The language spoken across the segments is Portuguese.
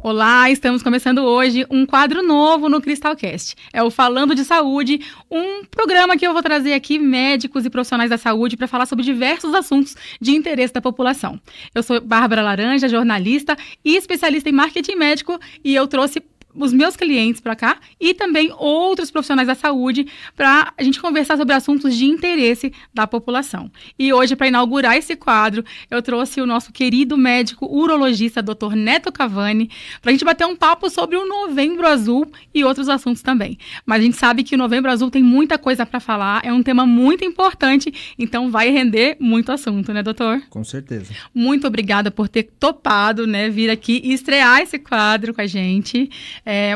Olá, estamos começando hoje um quadro novo no Cristalcast. É o Falando de Saúde, um programa que eu vou trazer aqui médicos e profissionais da saúde para falar sobre diversos assuntos de interesse da população. Eu sou Bárbara Laranja, jornalista e especialista em marketing médico, e eu trouxe os meus clientes para cá e também outros profissionais da saúde para a gente conversar sobre assuntos de interesse da população. E hoje, para inaugurar esse quadro, eu trouxe o nosso querido médico urologista, Dr. Neto Cavani, para a gente bater um papo sobre o Novembro Azul e outros assuntos também. Mas a gente sabe que o Novembro Azul tem muita coisa para falar, é um tema muito importante, então vai render muito assunto, né, doutor? Com certeza. Muito obrigada por ter topado, né, vir aqui e estrear esse quadro com a gente.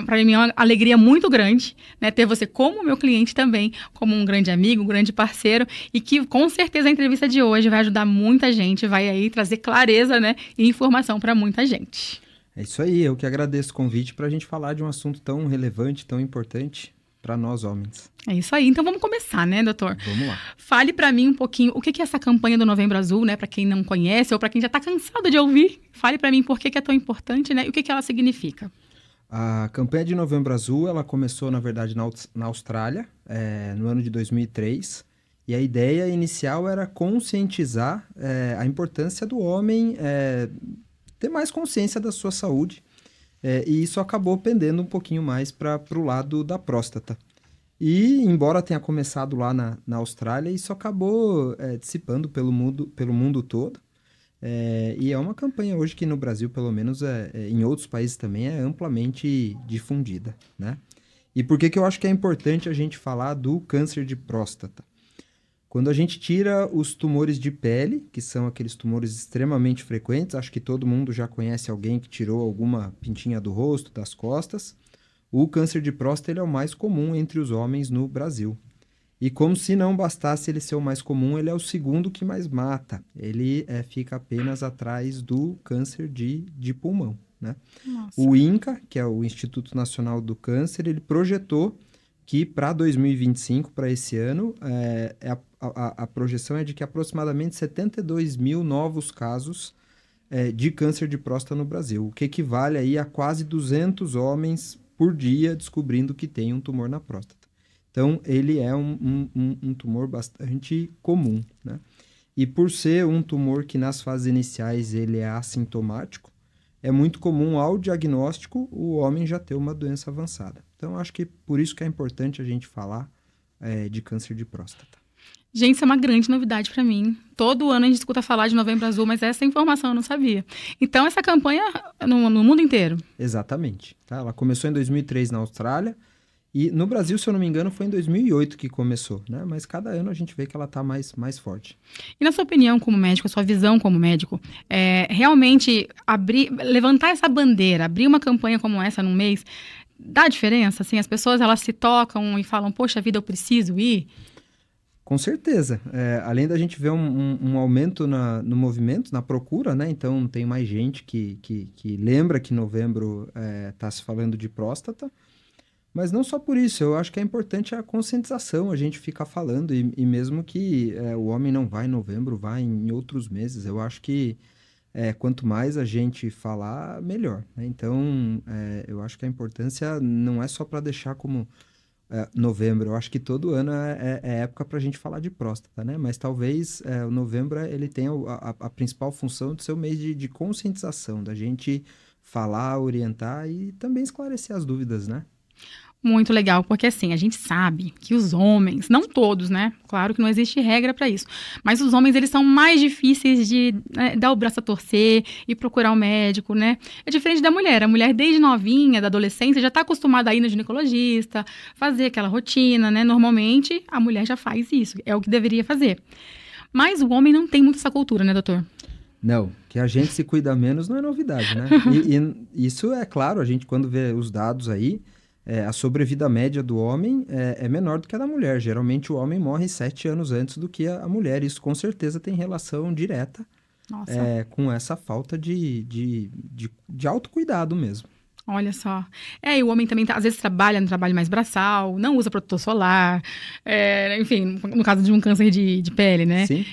Para mim é uma alegria muito grande, né, ter você como meu cliente também, como um grande amigo, um grande parceiro, e que com certeza a entrevista de hoje vai ajudar muita gente, vai aí trazer clareza, né, e informação para muita gente. É isso aí, eu que agradeço o convite para a gente falar de um assunto tão relevante, tão importante para nós homens. É isso aí, então vamos começar, né, doutor? Vamos lá. Fale para mim um pouquinho o que é essa campanha do Novembro Azul, né, para quem não conhece ou para quem já está cansado de ouvir. Fale para mim por que é tão importante, né, e o que ela significa. A campanha de Novembro Azul, ela começou, na verdade, na Austrália, no ano de 2003, e a ideia inicial era conscientizar a importância do homem ter mais consciência da sua saúde, e isso acabou pendendo um pouquinho mais para o lado da próstata. E, embora tenha começado lá na Austrália, isso acabou dissipando pelo mundo todo. E é uma campanha hoje que no Brasil, pelo menos em outros países também, é amplamente difundida, né? E por que eu acho que é importante a gente falar do câncer de próstata? Quando a gente tira os tumores de pele, que são aqueles tumores extremamente frequentes, acho que todo mundo já conhece alguém que tirou alguma pintinha do rosto, das costas, o câncer de próstata ele é o mais comum entre os homens no Brasil. E como se não bastasse ele ser o mais comum, ele é o segundo que mais mata. Ele fica apenas atrás do câncer de pulmão, né? Nossa. O INCA, que é o Instituto Nacional do Câncer, ele projetou que para 2025, para esse ano, a projeção é de que aproximadamente 72 mil novos casos de câncer de próstata no Brasil, o que equivale aí a quase 200 homens por dia descobrindo que tem um tumor na próstata. Então, ele é um tumor bastante comum, né? E por ser um tumor que nas fases iniciais ele é assintomático, é muito comum ao diagnóstico o homem já ter uma doença avançada. Então, acho que por isso que é importante a gente falar de câncer de próstata. Gente, isso é uma grande novidade para mim. Todo ano a gente escuta falar de Novembro Azul, mas essa informação eu não sabia. Então, essa campanha no mundo inteiro? Exatamente. Tá? Ela começou em 2003 na Austrália, e no Brasil, se eu não me engano, foi em 2008 que começou, né? Mas cada ano a gente vê que ela está mais forte. E na sua opinião como médico, a sua visão como médico, realmente levantar essa bandeira, abrir uma campanha como essa num mês, dá diferença? Assim, as pessoas elas se tocam e falam, poxa vida, eu preciso ir? Com certeza. Além da gente ver um aumento no movimento, na procura, né? Então tem mais gente que lembra que novembro está se falando de próstata. Mas não só por isso, eu acho que é importante a conscientização, a gente ficar falando, e mesmo que o homem não vá em novembro, vá em outros meses, eu acho que quanto mais a gente falar, melhor, né? Então, eu acho que a importância não é só para deixar como novembro, eu acho que todo ano é época para a gente falar de próstata, né? Mas talvez o novembro ele tenha a principal função de ser o mês de conscientização, da gente falar, orientar e também esclarecer as dúvidas, né? Muito legal, porque assim, a gente sabe que os homens, não todos, né? Claro que não existe regra para isso, mas os homens, eles são mais difíceis de dar o braço a torcer e procurar um médico, né? É diferente da mulher. A mulher, desde novinha, da adolescência, já está acostumada a ir no ginecologista, fazer aquela rotina, né? Normalmente, a mulher já faz isso, é o que deveria fazer. Mas o homem não tem muito essa cultura, né, doutor? Não, que a gente se cuida menos não é novidade, né? E isso é claro, a gente quando vê os dados aí, a sobrevida média do homem é menor do que a da mulher. Geralmente o homem morre 7 anos antes do que a mulher. Isso com certeza tem relação direta com essa falta de autocuidado mesmo. Olha só. E o homem também, às vezes, trabalha no trabalho mais braçal, não usa protetor solar, enfim, no caso de um câncer de pele, né? Sim.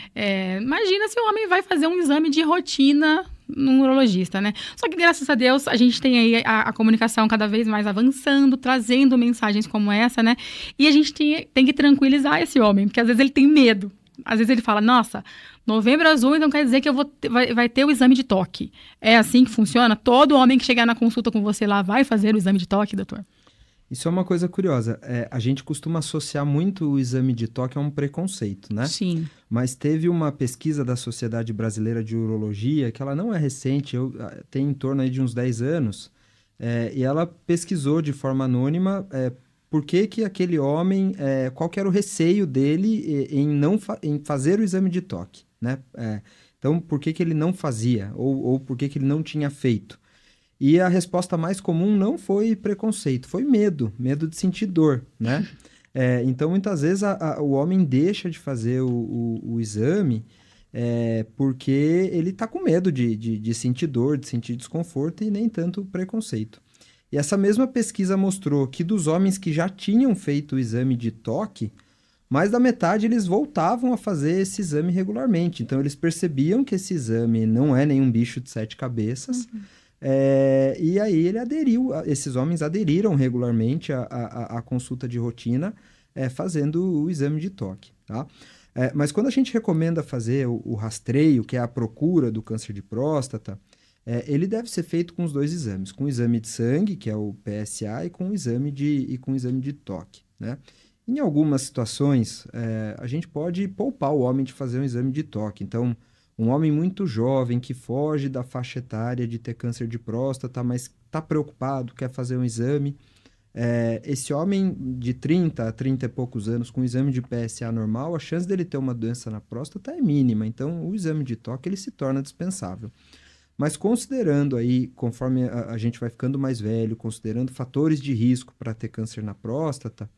Imagina se o homem vai fazer um exame de rotina num urologista, né? Só que, graças a Deus, a gente tem aí a comunicação cada vez mais avançando, trazendo mensagens como essa, né? E a gente tem que tranquilizar esse homem, porque às vezes ele tem medo. Às vezes ele fala, nossa, Novembro Azul, então quer dizer que vai ter o exame de toque. É assim que funciona? Todo homem que chegar na consulta com você lá vai fazer o exame de toque, doutor? Isso é uma coisa curiosa. A gente costuma associar muito o exame de toque a um preconceito, né? Sim. Mas teve uma pesquisa da Sociedade Brasileira de Urologia, que ela não é recente, tem em torno aí de uns 10 anos, e ela pesquisou de forma anônima por que aquele homem, qual que era o receio dele em fazer o exame de toque, né? Então, por que ele não fazia, ou por que ele não tinha feito? E a resposta mais comum não foi preconceito, foi medo de sentir dor, né? Então, muitas vezes, o homem deixa de fazer o exame porque ele está com medo de sentir dor, de sentir desconforto e nem tanto preconceito. E essa mesma pesquisa mostrou que dos homens que já tinham feito o exame de toque, mais da metade eles voltavam a fazer esse exame regularmente. Então, eles percebiam que esse exame não é nenhum bicho de 7 cabeças. E aí esses homens aderiram regularmente à consulta de rotina, fazendo o exame de toque, tá? Mas quando a gente recomenda fazer o rastreio, que é a procura do câncer de próstata, ele deve ser feito com os 2 exames, com o exame de sangue, que é o PSA, e com o exame de toque, né? Em algumas situações, a gente pode poupar o homem de fazer um exame de toque. Então, um homem muito jovem que foge da faixa etária de ter câncer de próstata, mas está preocupado, quer fazer um exame. Esse homem de 30 a 30 e poucos anos com exame de PSA normal, a chance dele ter uma doença na próstata é mínima. Então, o exame de toque ele se torna dispensável. Mas considerando aí, conforme a gente vai ficando mais velho, considerando fatores de risco para ter câncer na próstata,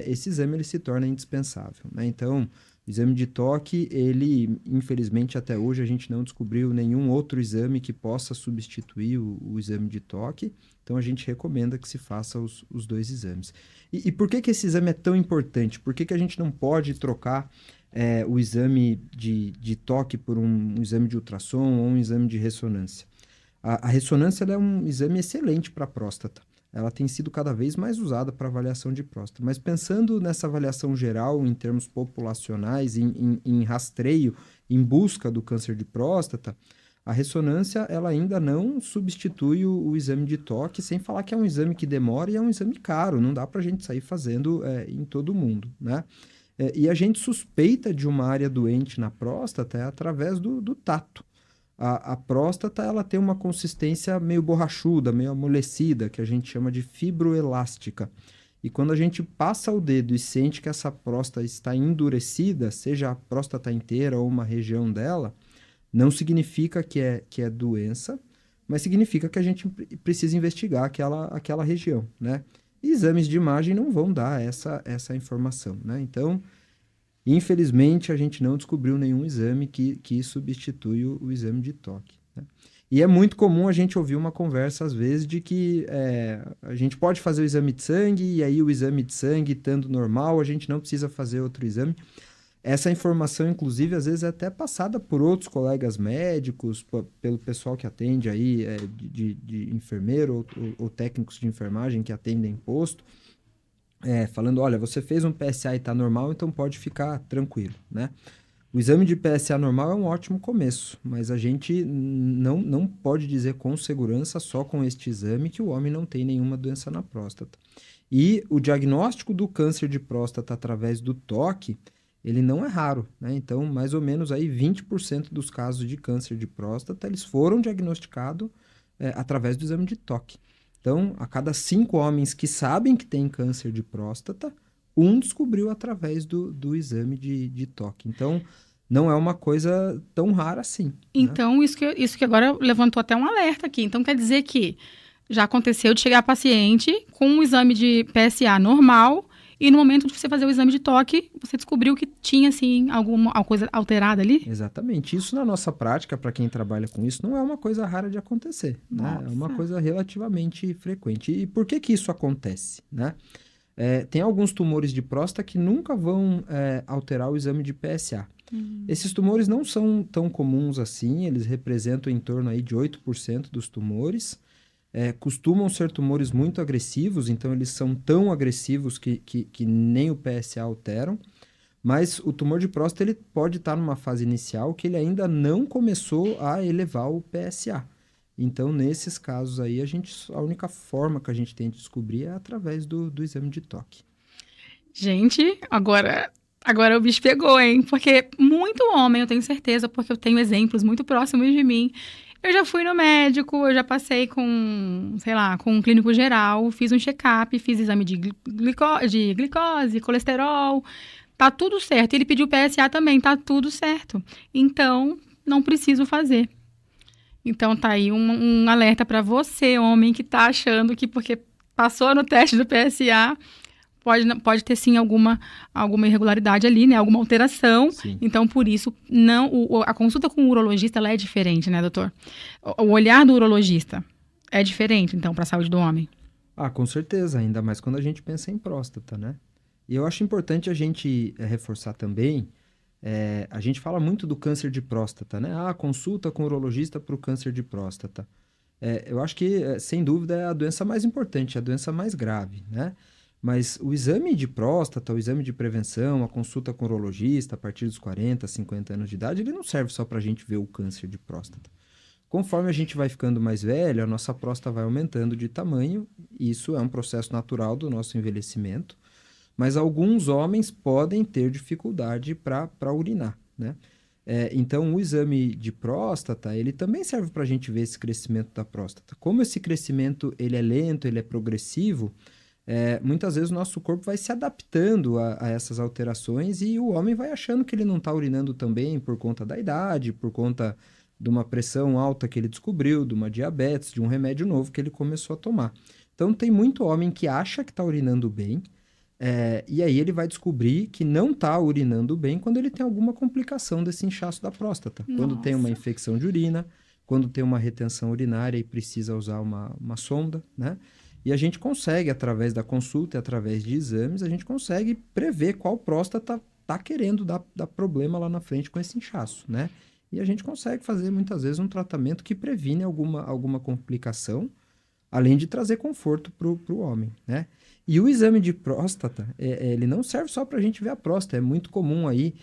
esse exame ele se torna indispensável, né? Então, o exame de toque, ele, infelizmente, até hoje a gente não descobriu nenhum outro exame que possa substituir o exame de toque. Então, a gente recomenda que se faça os 2 exames. E por que esse exame é tão importante? Por que a gente não pode trocar o exame de toque por um exame de ultrassom ou um exame de ressonância? A ressonância ela é um exame excelente para a próstata. Ela tem sido cada vez mais usada para avaliação de próstata. Mas pensando nessa avaliação geral, em termos populacionais, em rastreio, em busca do câncer de próstata, a ressonância ela ainda não substitui o exame de toque, sem falar que é um exame que demora e é um exame caro. Não dá para a gente sair fazendo em todo mundo, né? E a gente suspeita de uma área doente na próstata através do tato. A próstata ela tem uma consistência meio borrachuda, meio amolecida, que a gente chama de fibroelástica. E quando a gente passa o dedo e sente que essa próstata está endurecida, seja a próstata inteira ou uma região dela, não significa que é doença, mas significa que a gente precisa investigar aquela região, né? E exames de imagem não vão dar essa informação, né? Então, infelizmente, a gente não descobriu nenhum exame que substitui o exame de toque, né? E é muito comum a gente ouvir uma conversa, às vezes, de que a gente pode fazer o exame de sangue e aí o exame de sangue estando normal, a gente não precisa fazer outro exame. Essa informação, inclusive, às vezes é até passada por outros colegas médicos, pelo pessoal que atende aí, de enfermeiro ou técnicos de enfermagem que atendem posto, falando, olha, você fez um PSA e está normal, então pode ficar tranquilo, né? O exame de PSA normal é um ótimo começo, mas a gente não pode dizer com segurança, só com este exame, que o homem não tem nenhuma doença na próstata. E o diagnóstico do câncer de próstata através do toque, ele não é raro, né? Então, mais ou menos aí 20% dos casos de câncer de próstata, eles foram diagnosticados através do exame de toque. Então, a cada 5 homens que sabem que tem câncer de próstata, um descobriu através do exame de toque. Então, não é uma coisa tão rara assim. Então, né? isso que agora levantou até um alerta aqui. Então, quer dizer que já aconteceu de chegar a paciente com um exame de PSA normal e no momento de você fazer o exame de toque, você descobriu que tinha, assim, alguma coisa alterada ali? Exatamente. Isso na nossa prática, para quem trabalha com isso, não é uma coisa rara de acontecer, né? É uma coisa relativamente frequente. E por que isso acontece, né? Tem alguns tumores de próstata que nunca vão alterar o exame de PSA. Esses tumores não são tão comuns assim, eles representam em torno aí de 8% dos tumores. Costumam ser tumores muito agressivos, então eles são tão agressivos que nem o PSA alteram. Mas o tumor de próstata ele pode estar numa fase inicial que ele ainda não começou a elevar o PSA. Então, nesses casos aí, a única forma que a gente tem de descobrir é através do exame de toque. Gente, agora o bicho pegou, hein? Porque muito homem, eu tenho certeza, porque eu tenho exemplos muito próximos de mim. Eu já fui no médico, eu já passei com, sei lá, com um clínico geral, fiz um check-up, fiz exame de glicose, colesterol, tá tudo certo. Ele pediu PSA também, tá tudo certo. Então, não preciso fazer. Então, tá aí um alerta para você, homem, que tá achando que porque passou no teste do PSA, pode ter sim alguma irregularidade ali, né? Alguma alteração. Sim. Então, por isso, a consulta com o urologista ela é diferente, né, doutor? O olhar do urologista é diferente, então, para a saúde do homem. Com certeza, ainda mais quando a gente pensa em próstata, né? E eu acho importante a gente reforçar também, a gente fala muito do câncer de próstata, né? Consulta com o urologista para o câncer de próstata. Eu acho que, sem dúvida, é a doença mais importante, a doença mais grave, né? Mas o exame de próstata, o exame de prevenção, a consulta com o urologista a partir dos 40, 50 anos de idade, ele não serve só para a gente ver o câncer de próstata. Conforme a gente vai ficando mais velho, a nossa próstata vai aumentando de tamanho, e isso é um processo natural do nosso envelhecimento, mas alguns homens podem ter dificuldade para urinar, né? Então, o exame de próstata, ele também serve para a gente ver esse crescimento da próstata. Como esse crescimento ele é lento, ele é progressivo, muitas vezes o nosso corpo vai se adaptando a essas alterações e o homem vai achando que ele não está urinando também por conta da idade, por conta de uma pressão alta que ele descobriu, de uma diabetes, de um remédio novo que ele começou a tomar. Então, tem muito homem que acha que está urinando bem, e aí ele vai descobrir que não está urinando bem quando ele tem alguma complicação desse inchaço da próstata. Nossa. Quando tem uma infecção de urina, quando tem uma retenção urinária e precisa usar uma sonda, né? E a gente consegue, através da consulta e através de exames, a gente consegue prever qual próstata está querendo dar problema lá na frente com esse inchaço, né? E a gente consegue fazer, muitas vezes, um tratamento que previne alguma complicação, além de trazer conforto para o homem, né? E o exame de próstata, ele não serve só para a gente ver a próstata. É muito comum aí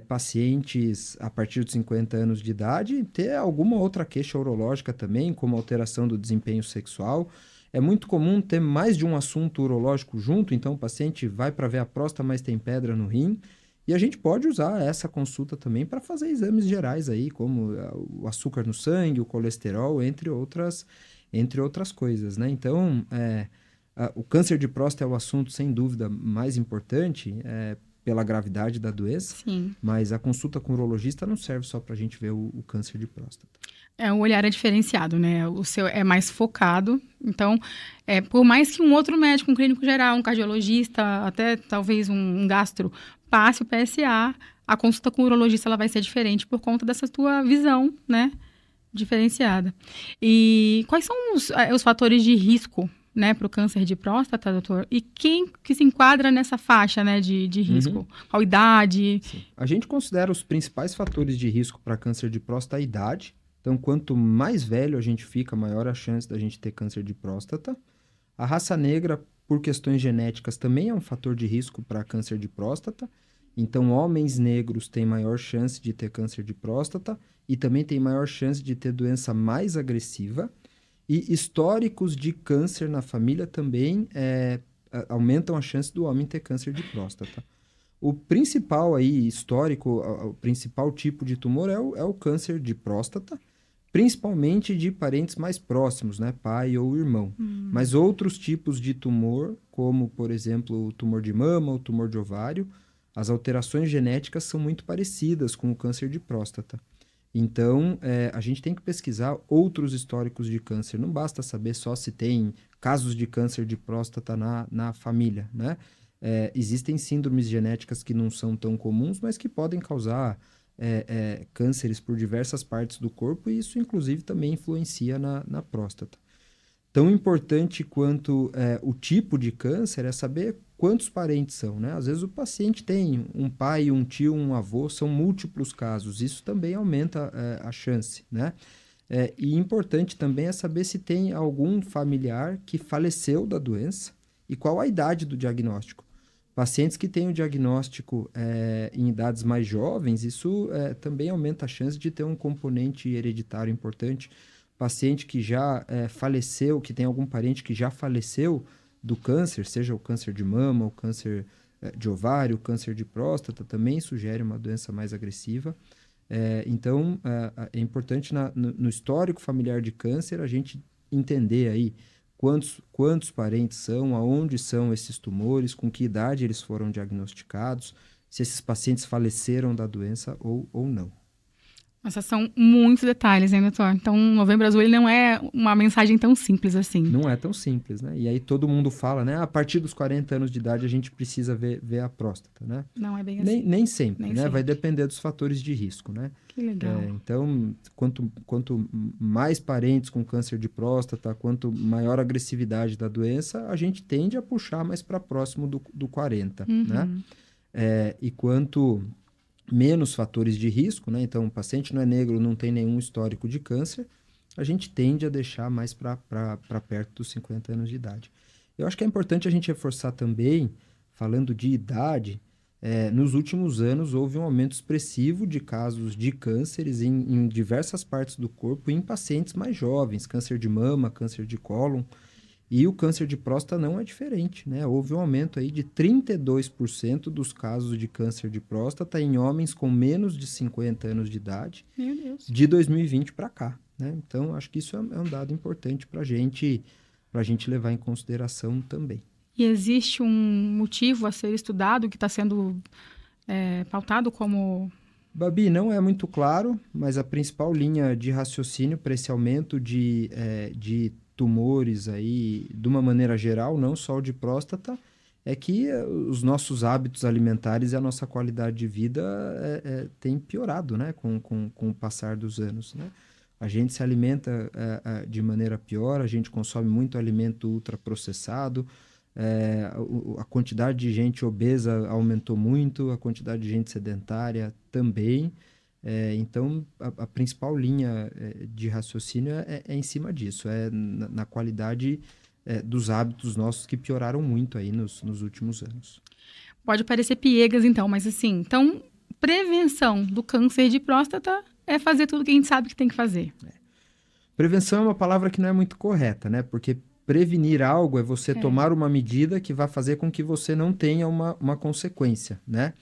pacientes a partir de 50 anos de idade ter alguma outra queixa urológica também, como alteração do desempenho sexual. É muito comum ter mais de um assunto urológico junto, então o paciente vai para ver a próstata, mas tem pedra no rim. E a gente pode usar essa consulta também para fazer exames gerais aí, como o açúcar no sangue, o colesterol, entre outras coisas, né? Então, o câncer de próstata é o assunto, sem dúvida, mais importante pela gravidade da doença. Sim. Mas a consulta com o urologista não serve só para a gente ver o câncer de próstata. O olhar é diferenciado, né? O seu é mais focado. Então, por mais que um outro médico, um clínico geral, um cardiologista, até talvez um gastro, passe o PSA, a consulta com o urologista ela vai ser diferente por conta dessa tua visão, né? Diferenciada. E quais são os fatores de risco, né, para o câncer de próstata, doutor? E quem que se enquadra nessa faixa, né, de risco? Uhum. Qual idade? Sim. A gente considera os principais fatores de risco para câncer de próstata a idade. Então, quanto mais velho a gente fica, maior a chance da gente ter câncer de próstata. A raça negra, por questões genéticas, também é um fator de risco para câncer de próstata. Então, homens negros têm maior chance de ter câncer de próstata e também têm maior chance de ter doença mais agressiva. E históricos de câncer na família também aumentam a chance do homem ter câncer de próstata. O principal aí, histórico, o principal tipo de tumor é o câncer de próstata, principalmente de parentes mais próximos, né? Pai ou irmão. Mas outros tipos de tumor, como, por exemplo, o tumor de mama, o tumor de ovário, as alterações genéticas são muito parecidas com o câncer de próstata. Então, a gente tem que pesquisar outros históricos de câncer. Não basta saber só se tem casos de câncer de próstata na família, né? Existem síndromes genéticas que não são tão comuns, mas que podem causar cânceres por diversas partes do corpo, e isso, inclusive, também influencia na próstata. Tão importante quanto o tipo de câncer é saber quantos parentes são, né? Às vezes o paciente tem um pai, um tio, um avô, são múltiplos casos. Isso também aumenta a chance, né? E importante também é saber se tem algum familiar que faleceu da doença e qual a idade do diagnóstico. Pacientes que têm o diagnóstico em idades mais jovens, isso também aumenta a chance de ter um componente hereditário importante. Paciente que já faleceu, que tem algum parente que já faleceu do câncer, seja o câncer de mama, o câncer de ovário, o câncer de próstata, também sugere uma doença mais agressiva. Então, é importante no histórico familiar de câncer a gente entender aí quantos parentes são, aonde são esses tumores, com que idade eles foram diagnosticados, se esses pacientes faleceram da doença ou não. Nossa, são muitos detalhes, hein, doutor? Então, Novembro Azul ele não é uma mensagem tão simples assim. Não é tão simples, né? E aí todo mundo fala, né? A partir dos 40 anos de idade a gente precisa ver a próstata, né? Não é bem assim. Nem sempre, Nem né? sempre. Vai depender dos fatores de risco, né? Que legal. Então, quanto mais parentes com câncer de próstata, quanto maior a agressividade da doença, a gente tende a puxar mais para próximo do 40, né? E quanto menos fatores de risco, né? Então, o paciente não é negro, não tem nenhum histórico de câncer, a gente tende a deixar mais para perto dos 50 anos de idade. Eu acho que é importante a gente reforçar também, falando de idade, nos últimos anos houve um aumento expressivo de casos de cânceres em diversas partes do corpo em pacientes mais jovens, câncer de mama, câncer de cólon, e o câncer de próstata não é diferente, né? Houve um aumento aí de 32% dos casos de câncer de próstata em homens com menos de 50 anos de idade, Meu Deus. de 2020 para cá, né? Então, acho que isso é um dado importante para a gente levar em consideração também. E existe um motivo a ser estudado que está sendo pautado como... Babi, não é muito claro, mas a principal linha de raciocínio para esse aumento de tumores aí, de uma maneira geral, não só o de próstata, é que os nossos hábitos alimentares e a nossa qualidade de vida tem piorado, né, com o passar dos anos, né? A gente se alimenta de maneira pior, a gente consome muito alimento ultraprocessado, a quantidade de gente obesa aumentou muito, a quantidade de gente sedentária também. Então, a principal linha de raciocínio é em cima disso, na qualidade dos hábitos nossos que pioraram muito aí nos últimos anos. Pode parecer piegas, então, mas assim, então, prevenção do câncer de próstata é fazer tudo que a gente sabe que tem que fazer. Prevenção é uma palavra que não é muito correta, né? Porque prevenir algo é você tomar uma medida que vai fazer com que você não tenha uma consequência, né?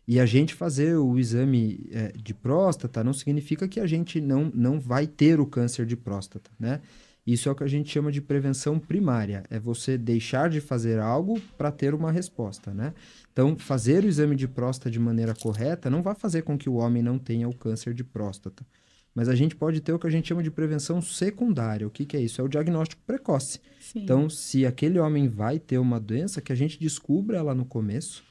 E a gente fazer o exame de próstata não significa que a gente não vai ter o câncer de próstata, né? Isso é o que a gente chama de prevenção primária, é você deixar de fazer algo para ter uma resposta, né? Então, fazer o exame de próstata de maneira correta não vai fazer com que o homem não tenha o câncer de próstata. Mas a gente pode ter o que a gente chama de prevenção secundária. O que é isso? É o diagnóstico precoce. Sim. Então, se aquele homem vai ter uma doença, que a gente descubra ela no começo,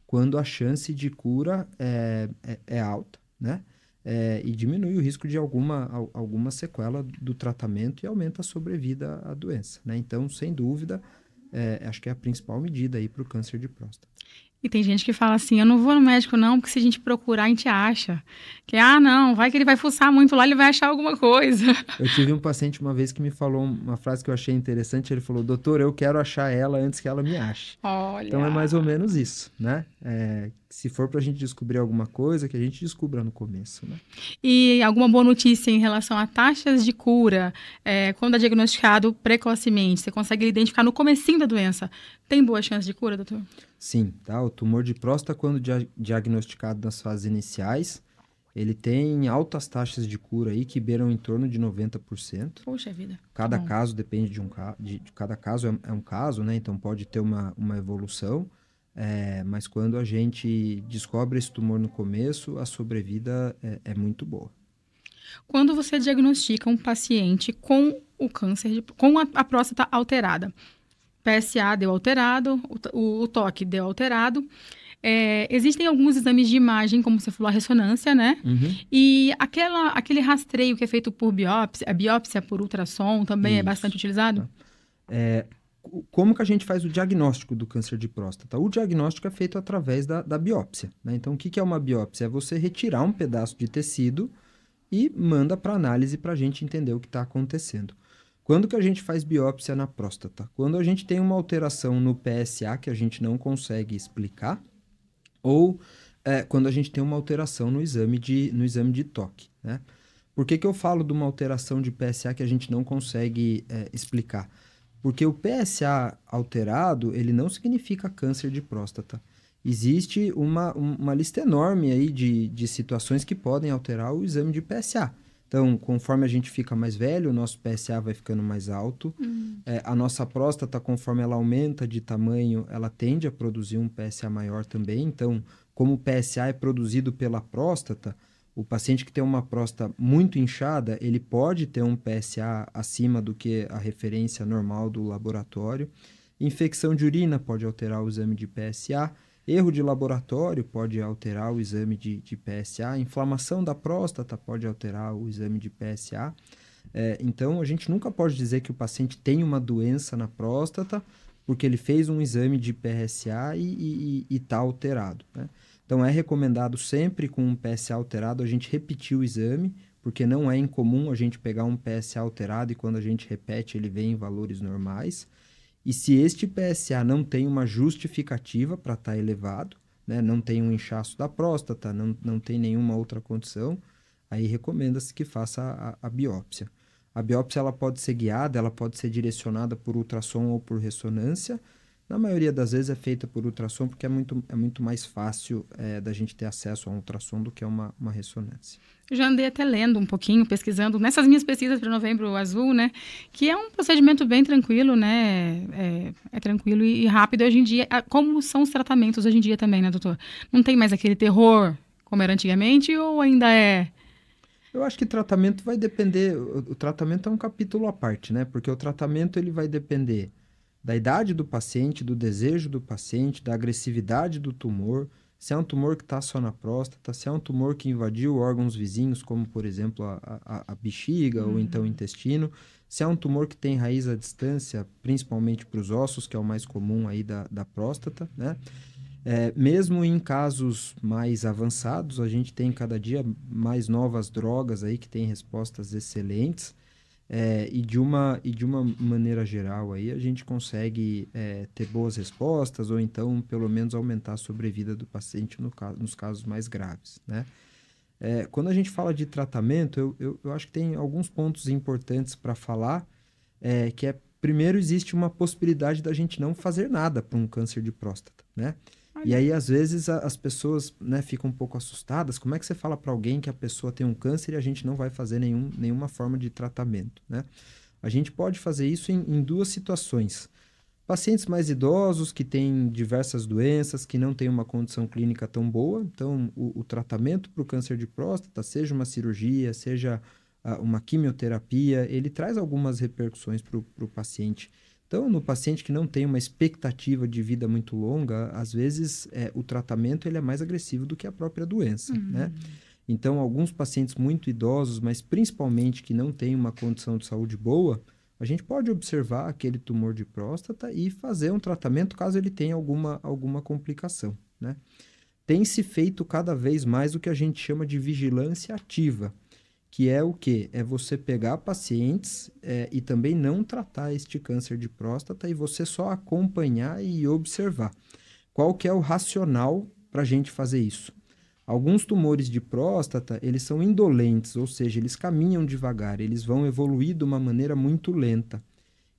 quando a chance de cura é alta, né? E diminui o risco de alguma sequela do tratamento e aumenta a sobrevida à doença, né? Então, sem dúvida, acho que é a principal medida aí para o câncer de próstata. E tem gente que fala assim, eu não vou no médico não, porque se a gente procurar, a gente acha. Que, não, vai que ele vai fuçar muito lá, ele vai achar alguma coisa. Eu tive um paciente uma vez que me falou uma frase que eu achei interessante, ele falou, doutor, eu quero achar ela antes que ela me ache. Olha. Então é mais ou menos isso, né? Se for pra gente descobrir alguma coisa, que a gente descubra no começo, né? E alguma boa notícia em relação a taxas de cura, quando é diagnosticado precocemente, você consegue identificar no comecinho da doença, tem boa chance de cura, doutor? Sim, tá? O tumor de próstata, quando diagnosticado nas fases iniciais, ele tem altas taxas de cura aí que beiram em torno de 90%. Poxa vida. Cada caso depende de cada caso é um caso, né? Então pode ter uma evolução, mas quando a gente descobre esse tumor no começo, a sobrevida é muito boa. Quando você diagnostica um paciente com o câncer, com a próstata alterada, PSA deu alterado, o toque deu alterado. Existem alguns exames de imagem, como você falou, a ressonância, né? Uhum. E aquele rastreio que é feito por biópsia, a biópsia por ultrassom também é bastante utilizado? Como que a gente faz o diagnóstico do câncer de próstata? O diagnóstico é feito através da biópsia, né? Então, o que é uma biópsia? É você retirar um pedaço de tecido e manda para análise para a gente entender o que está acontecendo. Quando que a gente faz biópsia na próstata? Quando a gente tem uma alteração no PSA que a gente não consegue explicar, ou quando a gente tem uma alteração no exame de toque, né? Por que eu falo de uma alteração de PSA que a gente não consegue explicar? Porque o PSA alterado, ele não significa câncer de próstata. Existe uma lista enorme aí de situações que podem alterar o exame de PSA. Então, conforme a gente fica mais velho, o nosso PSA vai ficando mais alto. A nossa próstata, conforme ela aumenta de tamanho, ela tende a produzir um PSA maior também. Então, como o PSA é produzido pela próstata, o paciente que tem uma próstata muito inchada, ele pode ter um PSA acima do que a referência normal do laboratório. Infecção de urina pode alterar o exame de PSA. Erro de laboratório pode alterar o exame de PSA. Inflamação da próstata pode alterar o exame de PSA. Então, a gente nunca pode dizer que o paciente tem uma doença na próstata porque ele fez um exame de PSA e está alterado, né? Então, é recomendado sempre com um PSA alterado a gente repetir o exame, porque não é incomum a gente pegar um PSA alterado e quando a gente repete ele vem em valores normais. E se este PSA não tem uma justificativa para estar elevado, né, não tem um inchaço da próstata, não tem nenhuma outra condição, aí recomenda-se que faça a biópsia. A biópsia ela pode ser guiada, ela pode ser direcionada por ultrassom ou por ressonância. Na maioria das vezes é feita por ultrassom porque é muito mais fácil da gente ter acesso a um ultrassom do que a uma ressonância. Eu já andei até lendo um pouquinho, pesquisando, nessas minhas pesquisas para Novembro Azul, né? Que é um procedimento bem tranquilo, né? É tranquilo e rápido hoje em dia. Como são os tratamentos hoje em dia também, né, doutor? Não tem mais aquele terror como era antigamente ou ainda é? Eu acho que tratamento vai depender... O tratamento é um capítulo à parte, né? Porque o tratamento ele vai depender da idade do paciente, do desejo do paciente, da agressividade do tumor, se é um tumor que está só na próstata, se é um tumor que invadiu órgãos vizinhos, como, por exemplo, a bexiga ou então o intestino, se é um tumor que tem raiz à distância, principalmente para os ossos, que é o mais comum aí da próstata, né? Mesmo em casos mais avançados, a gente tem cada dia mais novas drogas aí que têm respostas excelentes. E de uma maneira geral aí a gente consegue ter boas respostas ou então pelo menos aumentar a sobrevida do paciente nos casos mais graves, né? Quando a gente fala de tratamento, eu acho que tem alguns pontos importantes para falar, primeiro existe uma possibilidade da gente não fazer nada para um câncer de próstata, né? E aí, às vezes, as pessoas, né, ficam um pouco assustadas. Como é que você fala para alguém que a pessoa tem um câncer e a gente não vai fazer nenhuma forma de tratamento, né? A gente pode fazer isso em duas situações. Pacientes mais idosos que têm diversas doenças, que não têm uma condição clínica tão boa. Então, o tratamento para o câncer de próstata, seja uma cirurgia, seja uma quimioterapia, ele traz algumas repercussões para o paciente. Então, no paciente que não tem uma expectativa de vida muito longa, às vezes o tratamento ele é mais agressivo do que a própria doença, né? Então, alguns pacientes muito idosos, mas principalmente que não têm uma condição de saúde boa, a gente pode observar aquele tumor de próstata e fazer um tratamento caso ele tenha alguma complicação, né? Tem se feito cada vez mais o que a gente chama de vigilância ativa, que é o quê? É você pegar pacientes e também não tratar este câncer de próstata e você só acompanhar e observar. Qual que é o racional para a gente fazer isso? Alguns tumores de próstata, eles são indolentes, ou seja, eles caminham devagar, eles vão evoluir de uma maneira muito lenta.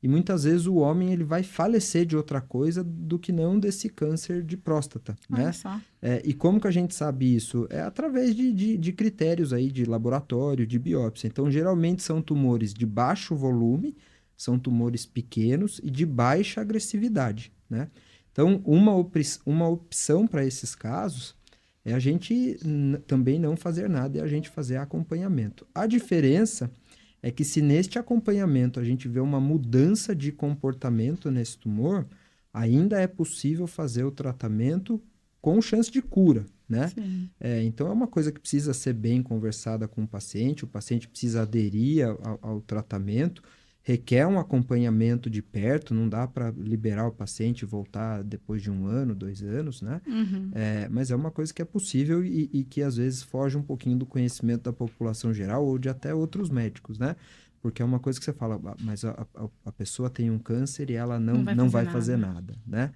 E muitas vezes o homem ele vai falecer de outra coisa do que não desse câncer de próstata, né? Olha só. E como que a gente sabe isso? É através de critérios aí de laboratório, de biópsia. Então, geralmente são tumores de baixo volume, são tumores pequenos e de baixa agressividade, né? Então, uma opção para esses casos é a gente também não fazer nada e a gente fazer acompanhamento. A diferença é que se neste acompanhamento a gente vê uma mudança de comportamento nesse tumor, ainda é possível fazer o tratamento com chance de cura, né? Então é uma coisa que precisa ser bem conversada com o paciente precisa aderir ao tratamento. requer um acompanhamento de perto, não dá para liberar o paciente e voltar depois de 1 ano, 2 anos, né? Mas é uma coisa que é possível e que às vezes foge um pouquinho do conhecimento da população geral ou de até outros médicos, né? Porque é uma coisa que você fala, mas a pessoa tem um câncer e ela não vai fazer nada, né?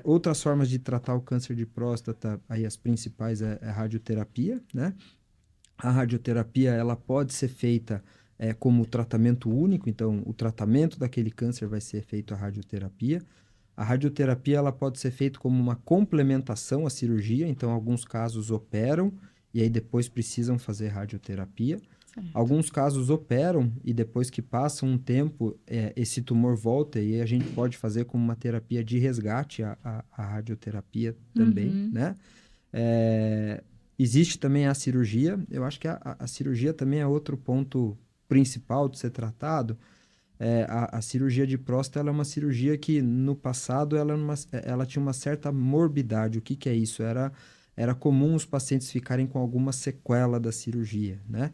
Outras formas de tratar o câncer de próstata, aí as principais é a radioterapia, né? A radioterapia, ela pode ser feita como tratamento único, então o tratamento daquele câncer vai ser feito a radioterapia. A radioterapia, ela pode ser feita como uma complementação à cirurgia, então alguns casos operam e aí depois precisam fazer radioterapia. Certo. Alguns casos operam e depois que passa um tempo, esse tumor volta e a gente pode fazer como uma terapia de resgate a radioterapia também, né? Existe também a cirurgia. Eu acho que a cirurgia também é outro ponto principal de ser tratado. A cirurgia de próstata, ela é uma cirurgia que no passado ela tinha uma certa morbidade. O que é isso? Era comum os pacientes ficarem com alguma sequela da cirurgia, né?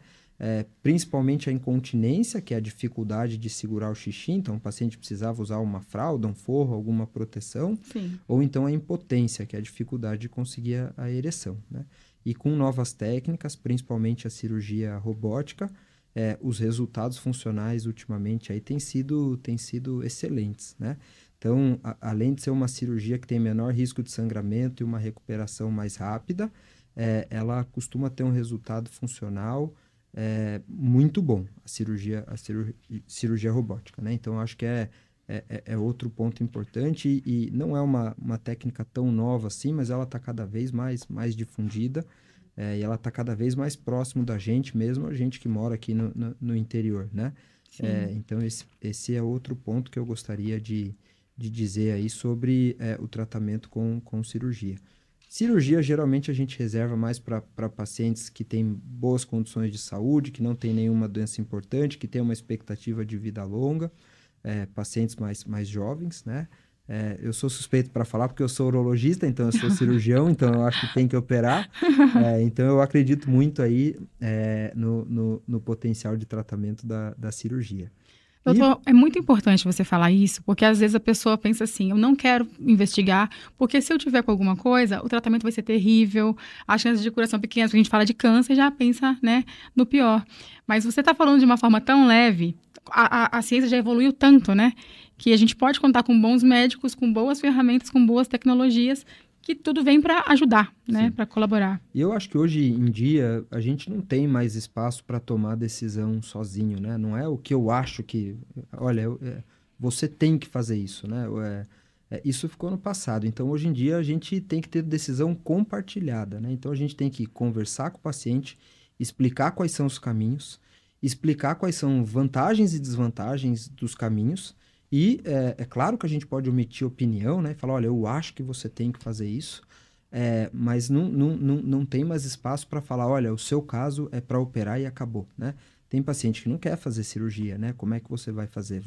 Principalmente a incontinência, que é a dificuldade de segurar o xixi, então o paciente precisava usar uma fralda, um forro, alguma proteção. Sim. Ou então a impotência, que é a dificuldade de conseguir a ereção, né? E com novas técnicas, principalmente a cirurgia robótica, os resultados funcionais ultimamente aí têm sido excelentes, né? Então, além de ser uma cirurgia que tem menor risco de sangramento e uma recuperação mais rápida, ela costuma ter um resultado funcional muito bom, a cirurgia robótica, né? Então, acho que é outro ponto importante e não é uma técnica tão nova assim, mas ela está cada vez mais difundida e ela está cada vez mais próximo da gente, mesmo a gente que mora aqui no interior, né? Então, esse é outro ponto que eu gostaria de dizer aí sobre o tratamento com cirurgia. Cirurgia, geralmente, a gente reserva mais para pacientes que têm boas condições de saúde, que não têm nenhuma doença importante, que têm uma expectativa de vida longa, pacientes mais jovens, né? Eu sou suspeito para falar porque eu sou urologista, então eu sou cirurgião, então eu acho que tem que operar. Então eu acredito muito aí no potencial de tratamento da cirurgia. Doutor, é muito importante você falar isso, porque às vezes a pessoa pensa assim, eu não quero investigar, porque se eu tiver com alguma coisa, o tratamento vai ser terrível, as chances de cura são pequenas, porque a gente fala de câncer e já pensa, né, no pior. Mas você está falando de uma forma tão leve, a ciência já evoluiu tanto, né, que a gente pode contar com bons médicos, com boas ferramentas, com boas tecnologias, que tudo vem para ajudar, né, para colaborar. E eu acho que hoje em dia a gente não tem mais espaço para tomar decisão sozinho, né? Não é o que eu acho que, olha, você tem que fazer isso, né? Isso ficou no passado. Então, hoje em dia, a gente tem que ter decisão compartilhada, né? Então, a gente tem que conversar com o paciente, explicar quais são os caminhos, explicar quais são vantagens e desvantagens dos caminhos. E é claro que a gente pode omitir opinião, né? Falar, olha, eu acho que você tem que fazer isso, mas não tem mais espaço para falar, olha, o seu caso é para operar e acabou, né? Tem paciente que não quer fazer cirurgia, né? Como é que você vai fazer?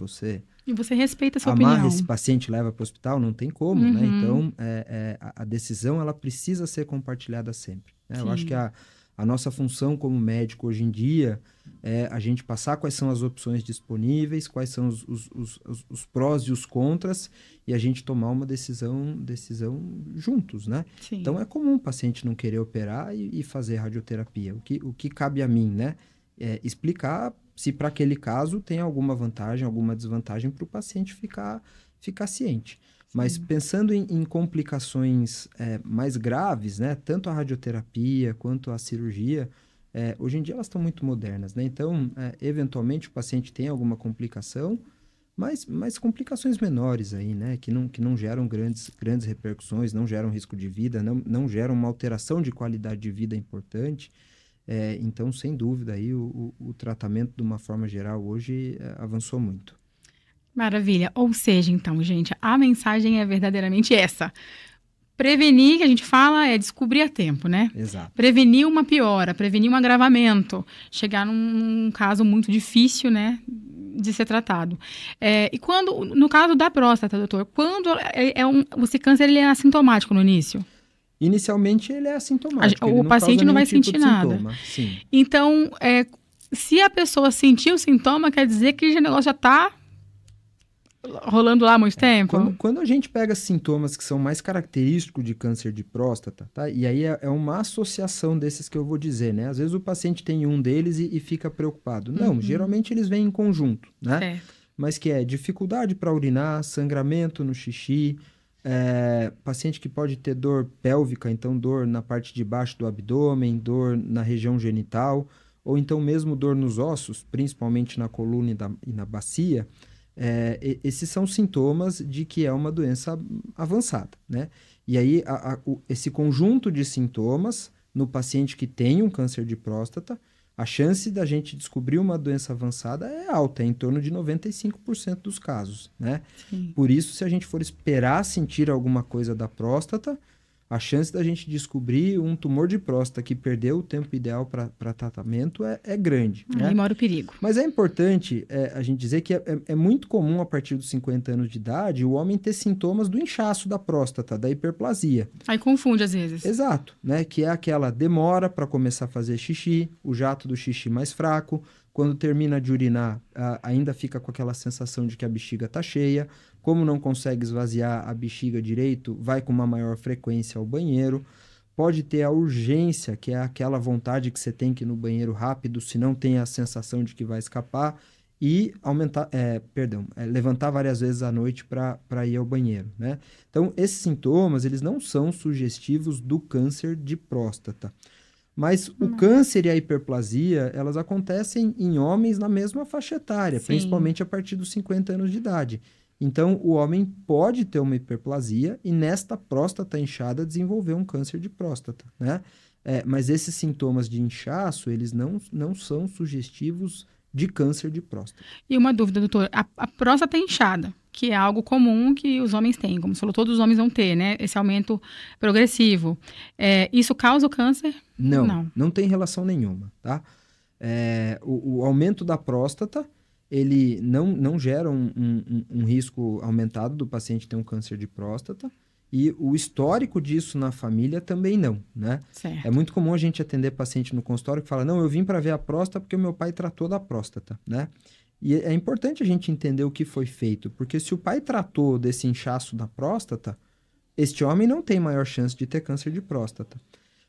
E você respeita a sua opinião. Amarra esse paciente, leva para o hospital? Não tem como, né? Então, a decisão, ela precisa ser compartilhada sempre, né? Eu acho que a nossa função como médico hoje em dia é a gente passar quais são as opções disponíveis, quais são os prós e os contras, e a gente tomar uma decisão juntos, né? Sim. Então, é comum o paciente não querer operar e fazer radioterapia. O que cabe a mim, né? É explicar se para aquele caso tem alguma vantagem, alguma desvantagem para o paciente ficar ciente. Mas pensando em complicações mais graves, né? Tanto a radioterapia quanto a cirurgia, hoje em dia elas estão muito modernas, né? Então, eventualmente o paciente tem alguma complicação, mas complicações menores aí, né? Que não geram grandes repercussões, não geram risco de vida, não geram uma alteração de qualidade de vida importante. Então, sem dúvida, aí, o tratamento, de uma forma geral, hoje avançou muito. Maravilha. Ou seja, então, gente, a mensagem é verdadeiramente essa. Prevenir, que a gente fala, é descobrir a tempo, né? Exato. Prevenir uma piora, prevenir um agravamento, chegar num caso muito difícil, né, de ser tratado. E quando, no caso da próstata, doutor, quando esse câncer ele é assintomático no início? Inicialmente, ele é assintomático. O paciente não vai sentir nada. Sim. Então, se a pessoa sentir o sintoma, quer dizer que o negócio já tá rolando lá há muito tempo? Quando a gente pega sintomas que são mais característicos de câncer de próstata, tá? E aí é uma associação desses que eu vou dizer, né? Às vezes o paciente tem um deles e fica preocupado. Não, geralmente eles vêm em conjunto, né? Certo. Mas que é dificuldade para urinar, sangramento no xixi, paciente que pode ter dor pélvica, então dor na parte de baixo do abdômen, dor na região genital, ou então mesmo dor nos ossos, principalmente na coluna e na bacia. Esses são sintomas de que é uma doença avançada, né? E aí, esse conjunto de sintomas no paciente que tem um câncer de próstata, a chance da gente descobrir uma doença avançada é alta, é em torno de 95% dos casos, né? Sim. Por isso, se a gente for esperar sentir alguma coisa da próstata, a chance da gente descobrir um tumor de próstata que perdeu o tempo ideal para tratamento é grande. Né? Aí mora o perigo. Mas é importante a gente dizer que é muito comum, a partir dos 50 anos de idade, o homem ter sintomas do inchaço da próstata, da hiperplasia. Aí confunde às vezes. Exato, né? Que é aquela demora para começar a fazer xixi, o jato do xixi mais fraco. Quando termina de urinar, ainda fica com aquela sensação de que a bexiga está cheia. Como não consegue esvaziar a bexiga direito, vai com uma maior frequência ao banheiro. Pode ter a urgência, que é aquela vontade que você tem que ir no banheiro rápido, se não tem a sensação de que vai escapar. E levantar várias vezes à noite para ir ao banheiro, né? Então, esses sintomas, eles não são sugestivos do câncer de próstata. Mas o câncer e a hiperplasia, elas acontecem em homens na mesma faixa etária, Sim. principalmente a partir dos 50 anos de idade. Então, o homem pode ter uma hiperplasia e nesta próstata inchada desenvolver um câncer de próstata, né? Mas esses sintomas de inchaço, eles não são sugestivos de câncer de próstata. E uma dúvida, doutor, a próstata inchada, que é algo comum que os homens têm, como você falou, todos os homens vão ter, né? Esse aumento progressivo. Isso causa o câncer? Não tem relação nenhuma, tá? O aumento da próstata, ele não gera um risco aumentado do paciente ter um câncer de próstata, e o histórico disso na família também não, né? Certo. É muito comum a gente atender paciente no consultório que fala, não, eu vim para ver a próstata porque o meu pai tratou da próstata, né? E é importante a gente entender o que foi feito, porque se o pai tratou desse inchaço da próstata, este homem não tem maior chance de ter câncer de próstata.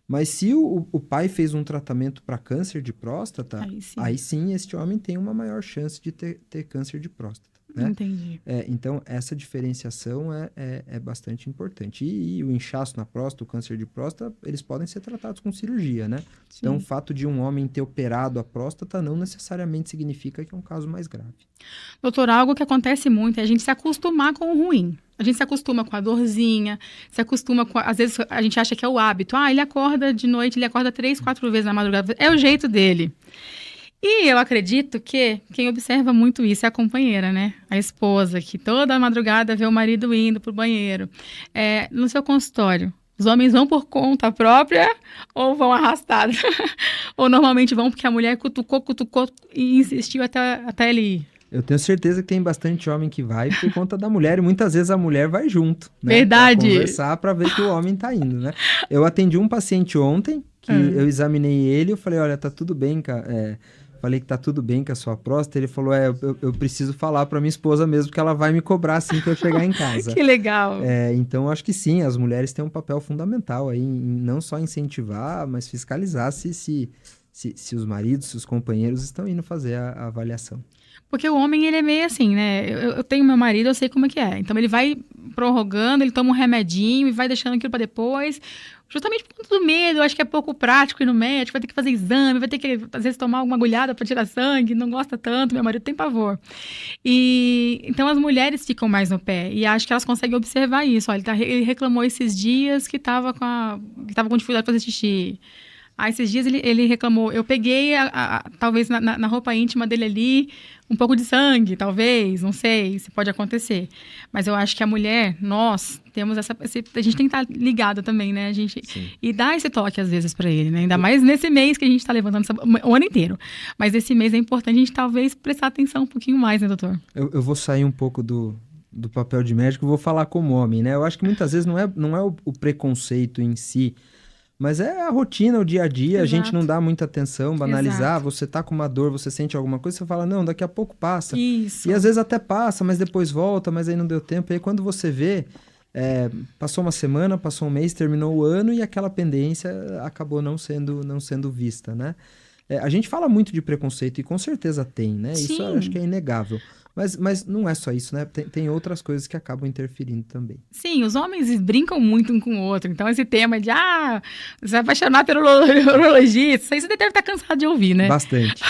Mas se o pai fez um tratamento para câncer de próstata, aí sim este homem tem uma maior chance de ter câncer de próstata. Né? Entendi. Então, essa diferenciação é bastante importante. E o inchaço na próstata, o câncer de próstata, eles podem ser tratados com cirurgia, né? Sim. Então, o fato de um homem ter operado a próstata não necessariamente significa que é um caso mais grave. Doutor, algo que acontece muito é a gente se acostumar com o ruim. A gente se acostuma com a dorzinha, se acostuma com... Às vezes a gente acha que é o hábito. Ele acorda de noite, ele acorda 3, 4 vezes na madrugada. É o jeito dele. E eu acredito que quem observa muito isso é a companheira, né? A esposa, que toda madrugada vê o marido indo pro banheiro. No seu consultório, os homens vão por conta própria ou vão arrastados? Ou normalmente vão porque a mulher cutucou e insistiu até ele ir? Eu tenho certeza que tem bastante homem que vai por conta da mulher, e muitas vezes a mulher vai junto, né? Verdade. Pra conversar para ver que o homem tá indo, né? Eu atendi um paciente ontem, que eu examinei ele, eu falei, olha, tá tudo bem, cara. Falei que tá tudo bem com a sua próstata. Ele falou, eu preciso falar pra minha esposa mesmo, que ela vai me cobrar assim que eu chegar em casa. Que legal. Então, acho que sim, as mulheres têm um papel fundamental aí, não só incentivar, mas fiscalizar se os maridos, se os companheiros estão indo fazer a avaliação. Porque o homem, ele é meio assim, né? Eu tenho meu marido, eu sei como é que é. Então, ele vai prorrogando, ele toma um remedinho e vai deixando aquilo para depois. Justamente por conta do medo, eu acho que é pouco prático ir no médico, vai ter que fazer exame, vai ter que, às vezes, tomar alguma agulhada para tirar sangue, não gosta tanto, meu marido tem pavor. Então, as mulheres ficam mais no pé e acho que elas conseguem observar isso. Olha, ele reclamou esses dias que estava com dificuldade de fazer xixi. Esses dias ele reclamou, eu peguei talvez na roupa íntima dele ali, um pouco de sangue, talvez, não sei, se pode acontecer. Mas eu acho que a mulher, nós, temos a gente tem que estar ligado também, né? E dar esse toque às vezes para ele, né? Ainda mais nesse mês que a gente está levantando o ano inteiro. Mas esse mês é importante a gente talvez prestar atenção um pouquinho mais, né, doutor? Eu vou sair um pouco do papel de médico e vou falar como homem, né? Eu acho que muitas vezes não é o preconceito em si, Mas é a rotina, o dia a dia, a gente não Exato. dá muita atenção, banalizar, Exato. você tá com uma dor, você sente alguma coisa, você fala, não, daqui a pouco passa. E às Isso. vezes até passa, mas depois volta, mas aí não deu tempo. E aí quando você vê, passou uma semana, passou um mês, terminou o ano e aquela pendência acabou não sendo vista, né? A gente fala muito de preconceito e com certeza tem, né? Isso eu acho que Sim. é inegável. Mas não é só isso, né? Tem outras coisas que acabam interferindo também. Sim, os homens brincam muito um com o outro. Então, esse tema de, você vai apaixonar pelo urologista, isso aí você deve estar cansado de ouvir, né? Bastante.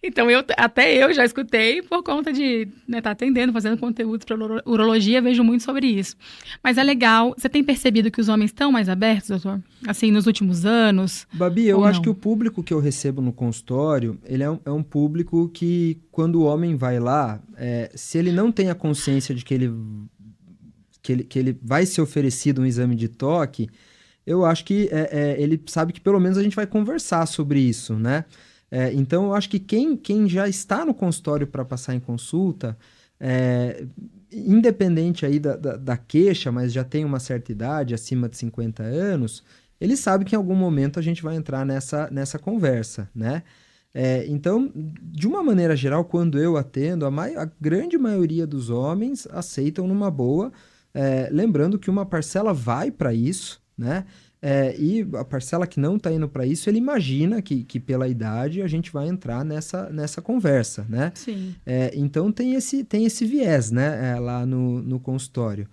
Então, até eu já escutei por conta de estar atendendo, fazendo conteúdo para urologia, vejo muito sobre isso. Mas é legal. Você tem percebido que os homens estão mais abertos, doutor? Assim, nos últimos anos? Babi, Ou eu acho que não? o público que eu recebo no consultório, ele é um público que, quando o homem vai lá, se ele não tem a consciência de que ele vai ser oferecido um exame de toque, eu acho que ele sabe que pelo menos a gente vai conversar sobre isso, né? Então, eu acho que quem já está no consultório para passar em consulta, independente aí da queixa, mas já tem uma certa idade, acima de 50 anos, ele sabe que em algum momento a gente vai entrar nessa conversa, né? Então, de uma maneira geral, quando eu atendo, a grande maioria dos homens aceitam numa boa, lembrando que uma parcela vai para isso, né? E a parcela que não está indo para isso, ele imagina que pela idade a gente vai entrar nessa conversa, né? Sim. Então tem esse viés, né? Lá no consultório.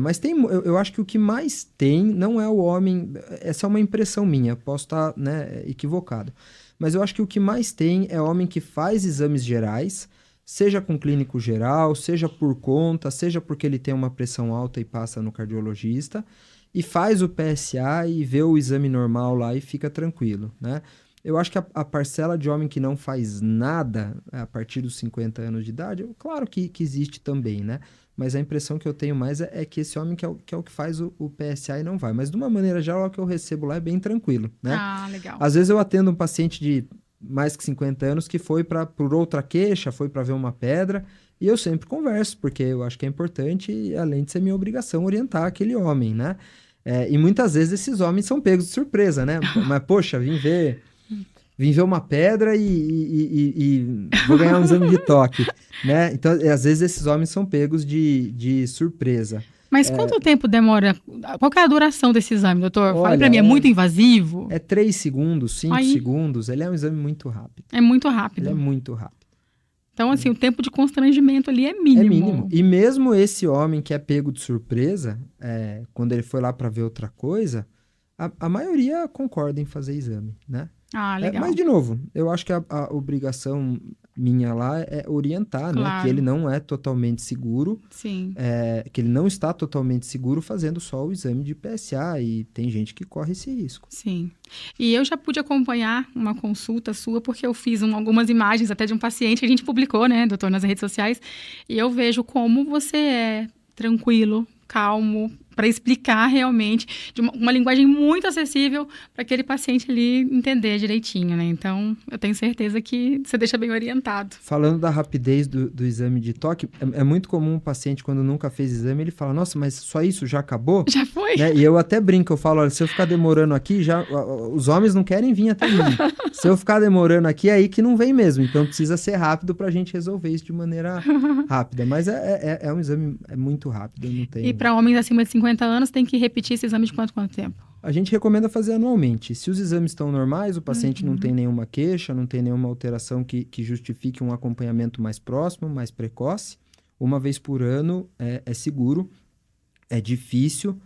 Mas eu acho que o que mais tem não é o homem. Essa é uma impressão minha, posso estar, né, equivocado. Mas eu acho que o que mais tem é homem que faz exames gerais, seja com clínico geral, seja por conta, seja porque ele tem uma pressão alta e passa no cardiologista, e faz o PSA e vê o exame normal lá e fica tranquilo, né? Eu acho que a parcela de homem que não faz nada a partir dos 50 anos de idade, claro que existe também, né? Mas a impressão que eu tenho mais é que esse homem que é o que faz o PSA e não vai. Mas de uma maneira geral, o que eu recebo lá é bem tranquilo, né? Ah, legal. Às vezes eu atendo um paciente de mais que 50 anos que foi por outra queixa, foi para ver uma pedra, e eu sempre converso, porque eu acho que é importante, e além de ser minha obrigação, orientar aquele homem, né? E muitas vezes esses homens são pegos de surpresa, né? Mas, poxa, vim ver uma pedra e vou ganhar um exame de toque, né? Então, às vezes esses homens são pegos de surpresa. Mas quanto tempo demora? Qual que é a duração desse exame, doutor? Fale Olha, pra mim, é muito invasivo? 3 segundos, 5 Aí, segundos, ele é um exame muito rápido. é muito Ele é rápido. muito rápido. Então, assim, o tempo de constrangimento ali é É mínimo. mínimo. E mesmo esse homem que é pego de surpresa, quando ele foi lá para ver outra coisa, a maioria concorda em fazer exame, né? Ah, Mas, legal. de novo, eu acho que a obrigação minha lá é orientar, né? Que ele Claro. não é totalmente seguro, Sim. que ele não está totalmente seguro fazendo só o exame de PSA, e tem gente que corre esse risco. Sim. E eu já pude acompanhar uma consulta sua, porque eu fiz algumas imagens até de um paciente que a gente publicou, né, doutor, nas redes sociais, e eu vejo como você é tranquilo, calmo, para explicar realmente de uma linguagem muito acessível para aquele paciente ali entender direitinho, né? Então, eu tenho certeza que você deixa bem orientado. Falando da rapidez do exame de toque, é muito comum um paciente, quando nunca fez exame, ele fala, nossa, mas só isso já acabou? Já foi? Né? E eu até brinco, eu falo, olha, se eu ficar demorando aqui, os homens não querem vir até mim. Se eu ficar demorando aqui, é aí que não vem mesmo. Então precisa ser rápido para a gente resolver isso de maneira rápida. Mas é um exame muito rápido, não tem... E para homens acima de 50 anos, tem que repetir esse exame de quanto tempo? A gente recomenda fazer anualmente. Se os exames estão normais, o paciente não tem nenhuma queixa, não tem nenhuma alteração que justifique um acompanhamento mais próximo, mais precoce, uma vez por ano é seguro. É difícil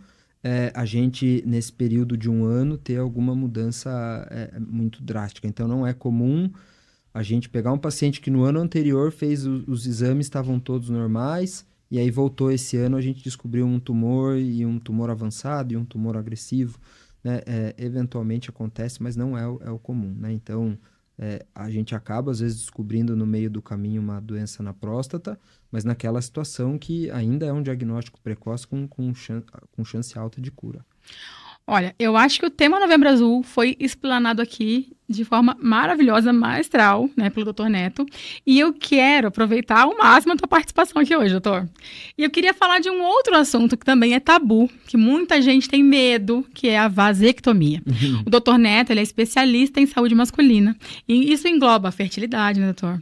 a gente, nesse período de um ano, ter alguma mudança muito drástica. Então, não é comum a gente pegar um paciente que no ano anterior fez os exames, estavam todos normais, e aí voltou esse ano, a gente descobriu um tumor, e um tumor avançado, e um tumor agressivo, né? Eventualmente acontece, mas não é o comum, né? Então, a gente acaba, às vezes, descobrindo no meio do caminho uma doença na próstata, mas naquela situação que ainda é um diagnóstico precoce com chance alta de cura. Olha, eu acho que o tema Novembro Azul foi explanado aqui de forma maravilhosa, maestral, né, pelo Dr. Neto. E eu quero aproveitar ao máximo a tua participação aqui hoje, doutor. E eu queria falar de um outro assunto que também é tabu, que muita gente tem medo, que é a vasectomia. O Dr. Neto, ele é especialista em saúde masculina. E isso engloba a fertilidade, né, doutor?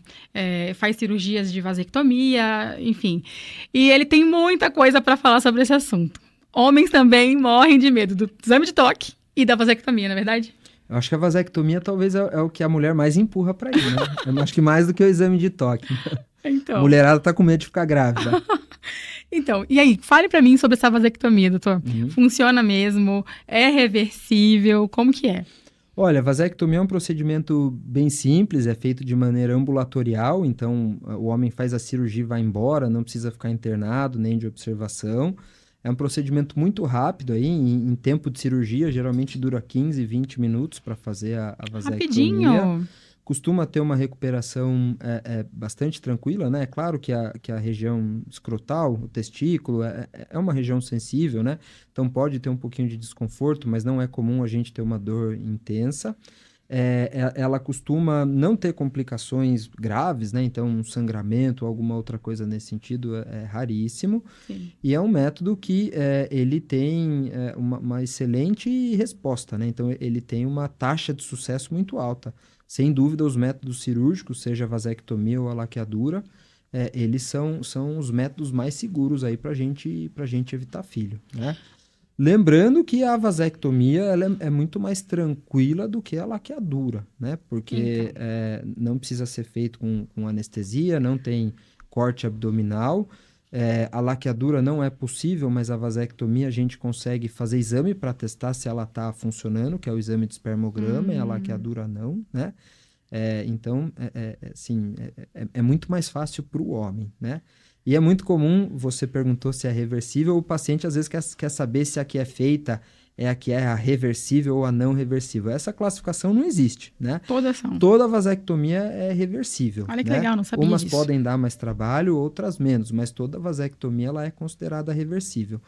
Faz cirurgias de vasectomia, enfim. E ele tem muita coisa para falar sobre esse assunto. Homens também morrem de medo do exame de toque e da vasectomia, não é verdade? Eu acho que a vasectomia talvez é o que a mulher mais empurra para ir, né? Eu acho que mais do que o exame de toque. Então. Mulherada tá com medo de ficar grávida. Então, e aí, fale para mim sobre essa vasectomia, doutor. Funciona mesmo? É reversível? Como que é? Olha, a vasectomia é um procedimento bem simples, é feito de maneira ambulatorial, então o homem faz a cirurgia e vai embora, não precisa ficar internado nem de observação. É um procedimento muito rápido aí, em tempo de cirurgia, geralmente dura 15, 20 minutos para fazer a vasectomia. Rapidinho. Costuma ter uma recuperação bastante tranquila, né? É claro que a região escrotal, o testículo, é uma região sensível, né? Então pode ter um pouquinho de desconforto, mas não é comum a gente ter uma dor intensa. Ela costuma não ter complicações graves, né? Então, um sangramento ou alguma outra coisa nesse sentido é raríssimo. Sim. E é um método que ele tem uma excelente resposta, né? Então, ele tem uma taxa de sucesso muito alta. Sem dúvida, os métodos cirúrgicos, seja a vasectomia ou a laqueadura, eles são os métodos mais seguros aí para gente evitar filho, né? Lembrando que a vasectomia ela é muito mais tranquila do que a laqueadura, né? Porque não precisa ser feito com anestesia, não tem corte abdominal. A laqueadura não é possível, mas a vasectomia a gente consegue fazer exame para testar se ela está funcionando, que é o exame de espermograma, e a laqueadura não, né? Então, assim, é muito mais fácil para o homem, né? E é muito comum, você perguntou se é reversível, o paciente às vezes quer saber se a que é feita é a que é a reversível ou a não reversível. Essa classificação não existe, né? Todas são. Toda vasectomia é reversível. Olha que né? legal, não sabia Umas disso. podem dar mais trabalho, outras menos, mas toda vasectomia ela é considerada reversível.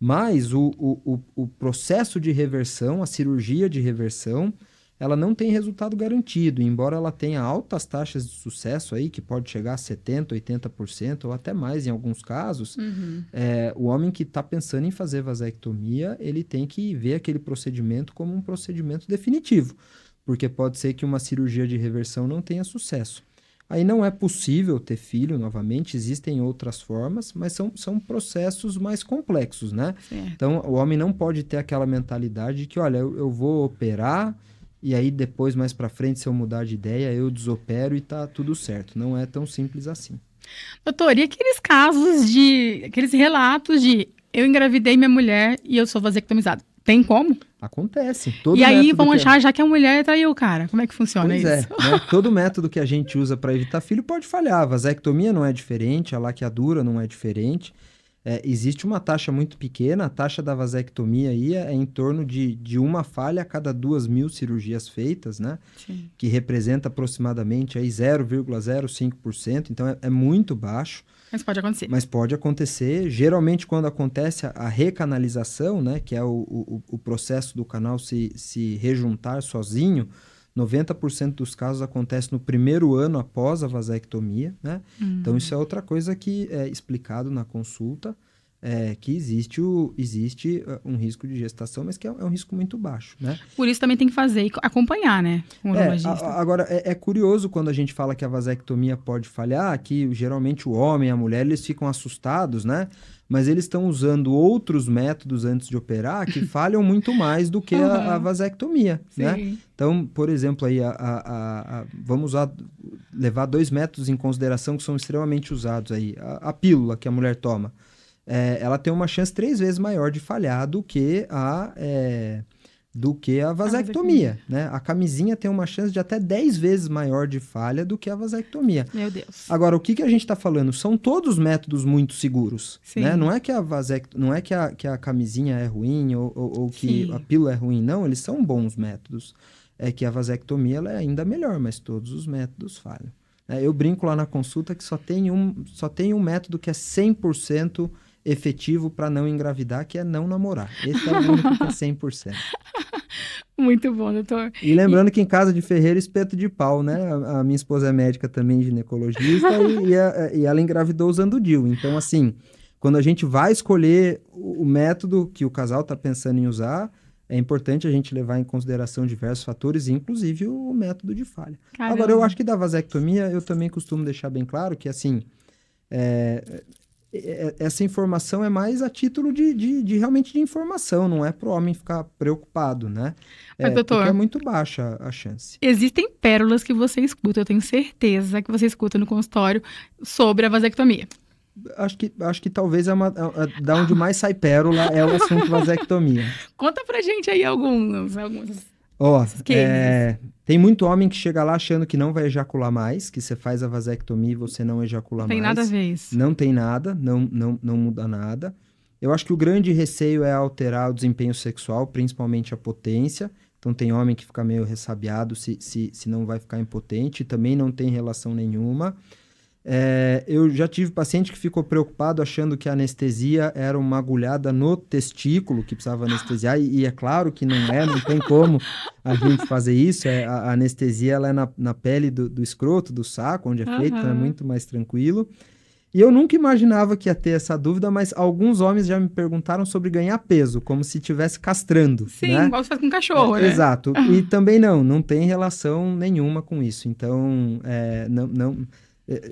Mas o processo de reversão, a cirurgia de reversão, ela não tem resultado garantido, embora ela tenha altas taxas de sucesso aí, que pode chegar a 70%, 80% ou até mais em alguns casos. O homem que está pensando em fazer vasectomia, ele tem que ver aquele procedimento como um procedimento definitivo, porque pode ser que uma cirurgia de reversão não tenha sucesso. Aí não é possível ter filho novamente, existem outras formas, mas são processos mais complexos, né? Certo. Então, o homem não pode ter aquela mentalidade de que, olha, eu vou operar e aí depois, mais pra frente, se eu mudar de ideia, eu desopero e tá tudo certo. Não é tão simples assim. Doutor, e aqueles aqueles relatos de eu engravidei minha mulher e eu sou vasectomizado? Tem como? Acontece. E aí vão achar já que a mulher traiu o cara. Como é que funciona isso? Pois né? Todo método que a gente usa para evitar filho pode falhar. A vasectomia não é diferente, a laqueadura não é diferente. Existe uma taxa muito pequena, a taxa da vasectomia aí é em torno de uma falha a cada 2.000 cirurgias feitas, né? Sim. Que representa aproximadamente aí 0,05%, então é muito baixo. Mas pode acontecer. Mas pode acontecer. Geralmente, quando acontece a recanalização, né, que é o processo do canal se rejuntar sozinho, 90% dos casos acontece no primeiro ano após a vasectomia, né? Então, isso é outra coisa que é explicado na consulta, que existe um risco de gestação, mas que é um risco muito baixo, né? Por isso também tem que fazer e acompanhar, né? O urologista. Agora, é curioso quando a gente fala que a vasectomia pode falhar, que geralmente o homem e a mulher, eles ficam assustados, né? Mas eles estão usando outros métodos antes de operar que falham muito mais do que a vasectomia, Sim. né? Então, por exemplo, aí vamos levar 2 métodos em consideração que são extremamente usados aí. A pílula que a mulher toma, ela tem uma chance 3 vezes maior de falhar do que a vasectomia, né? A camisinha tem uma chance de até 10 vezes maior de falha do que a vasectomia. Meu Deus. Agora, o que a gente está falando? São todos métodos muito seguros, Sim. né? Não é que a camisinha é ruim ou que Sim. a pílula é ruim, não. Eles são bons métodos. É que a vasectomia ela é ainda melhor, mas todos os métodos falham. Eu brinco lá na consulta que só tem um método que é 100% efetivo para não engravidar, que é não namorar. Esse é o único que é 100%. Muito bom, doutor. E lembrando que em casa de ferreiro, espeto de pau, né? A minha esposa é médica também, ginecologista, e ela engravidou usando o DIU. Então, assim, quando a gente vai escolher o método que o casal está pensando em usar, é importante a gente levar em consideração diversos fatores, inclusive o método de falha. Caramba. Agora, eu acho que da vasectomia, eu também costumo deixar bem claro que, assim, essa informação é mais a título de realmente de informação, não é para o homem ficar preocupado, né? Mas, doutor, porque é muito baixa a chance. Existem pérolas que você escuta, eu tenho certeza que você escuta no consultório sobre a vasectomia. Acho que talvez da onde mais sai pérola é o assunto vasectomia. Conta pra gente aí alguns. Tem muito homem que chega lá achando que não vai ejacular mais, que você faz a vasectomia e você não ejacula mais. Não tem nada a ver isso. Não tem nada, não muda nada. Eu acho que o grande receio é alterar o desempenho sexual, principalmente a potência. Então tem homem que fica meio ressabiado se não vai ficar impotente, também não tem relação nenhuma. Eu já tive paciente que ficou preocupado achando que a anestesia era uma agulhada no testículo, que precisava anestesiar, e é claro que não tem como a gente fazer isso. A anestesia ela é na pele do escroto, do saco, onde é feito, então é muito mais tranquilo. E eu nunca imaginava que ia ter essa dúvida, mas alguns homens já me perguntaram sobre ganhar peso, como se estivesse castrando. Sim, né? igual você faz com cachorro, né? Exato. E também não tem relação nenhuma com isso. Então,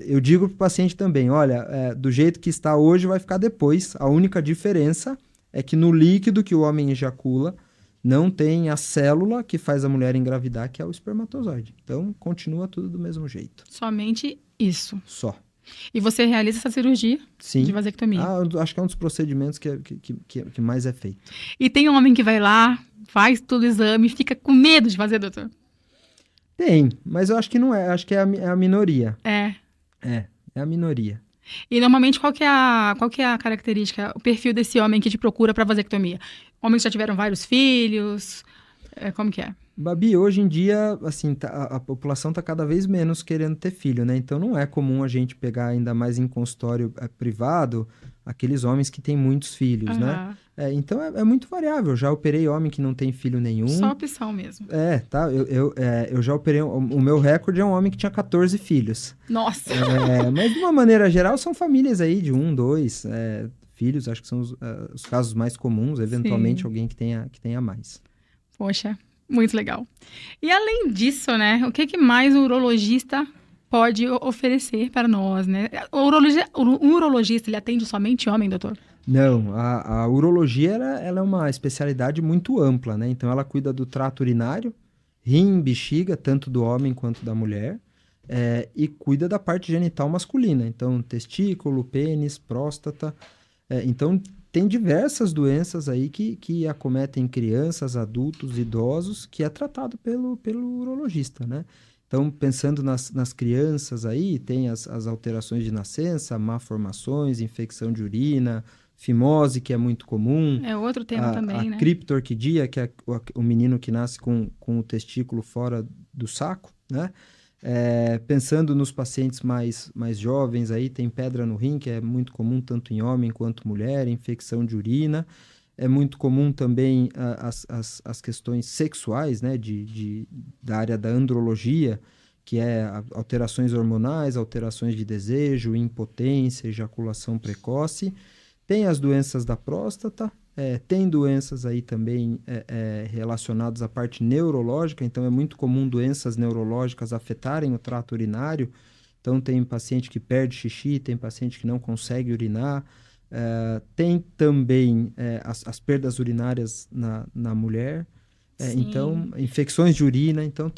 eu digo para o paciente também, olha, do jeito que está hoje vai ficar depois. A única diferença é que no líquido que o homem ejacula não tem a célula que faz a mulher engravidar, que é o espermatozoide. Então, continua tudo do mesmo jeito. Somente isso. Só. E você realiza essa cirurgia Sim. de vasectomia? Acho que é um dos procedimentos que mais é feito. E tem homem que vai lá, faz todo o exame e fica com medo de fazer, doutor? Tem, mas eu acho que não é. Acho que é a minoria. É a minoria. E normalmente qual que é a característica, o perfil desse homem que te procura para vasectomia? Homens que já tiveram vários filhos? Como que é? Babi, hoje em dia, assim, a população está cada vez menos querendo ter filho, né? Então não é comum a gente pegar, ainda mais em consultório privado, aqueles homens que têm muitos filhos, né? Então é muito variável. Já operei homem que não tem filho nenhum. Só opção mesmo. Tá. Eu já operei. O meu recorde é um homem que tinha 14 filhos. Nossa! Mas de uma maneira geral, são famílias aí de 1, 2 filhos. Acho que são os casos mais comuns. Eventualmente, alguém que tenha mais. Poxa, muito legal. E além disso, né? O que mais o urologista pode oferecer para nós, né? O urologista, ele atende somente homem, doutor? Não, a urologia ela é uma especialidade muito ampla, né? Então ela cuida do trato urinário, rim, bexiga, tanto do homem quanto da mulher, e cuida da parte genital masculina, então testículo, pênis, próstata. Então tem diversas doenças aí que acometem crianças, adultos, idosos, que é tratado pelo urologista, né? Então, pensando nas crianças aí, tem as alterações de nascença, malformações, infecção de urina, fimose, que é muito comum. É outro tema também, né? A criptorquidia, que é o menino que nasce com o testículo fora do saco, né? Pensando nos pacientes mais jovens aí, tem pedra no rim, que é muito comum tanto em homem quanto mulher, infecção de urina. É muito comum também as questões sexuais, né, da área da andrologia, que é alterações hormonais, alterações de desejo, impotência, ejaculação precoce. Tem as doenças da próstata, tem doenças aí também relacionadas à parte neurológica, então é muito comum doenças neurológicas afetarem o trato urinário. Então tem paciente que perde xixi, tem paciente que não consegue urinar. Tem também as perdas urinárias na mulher, então infecções de urina, então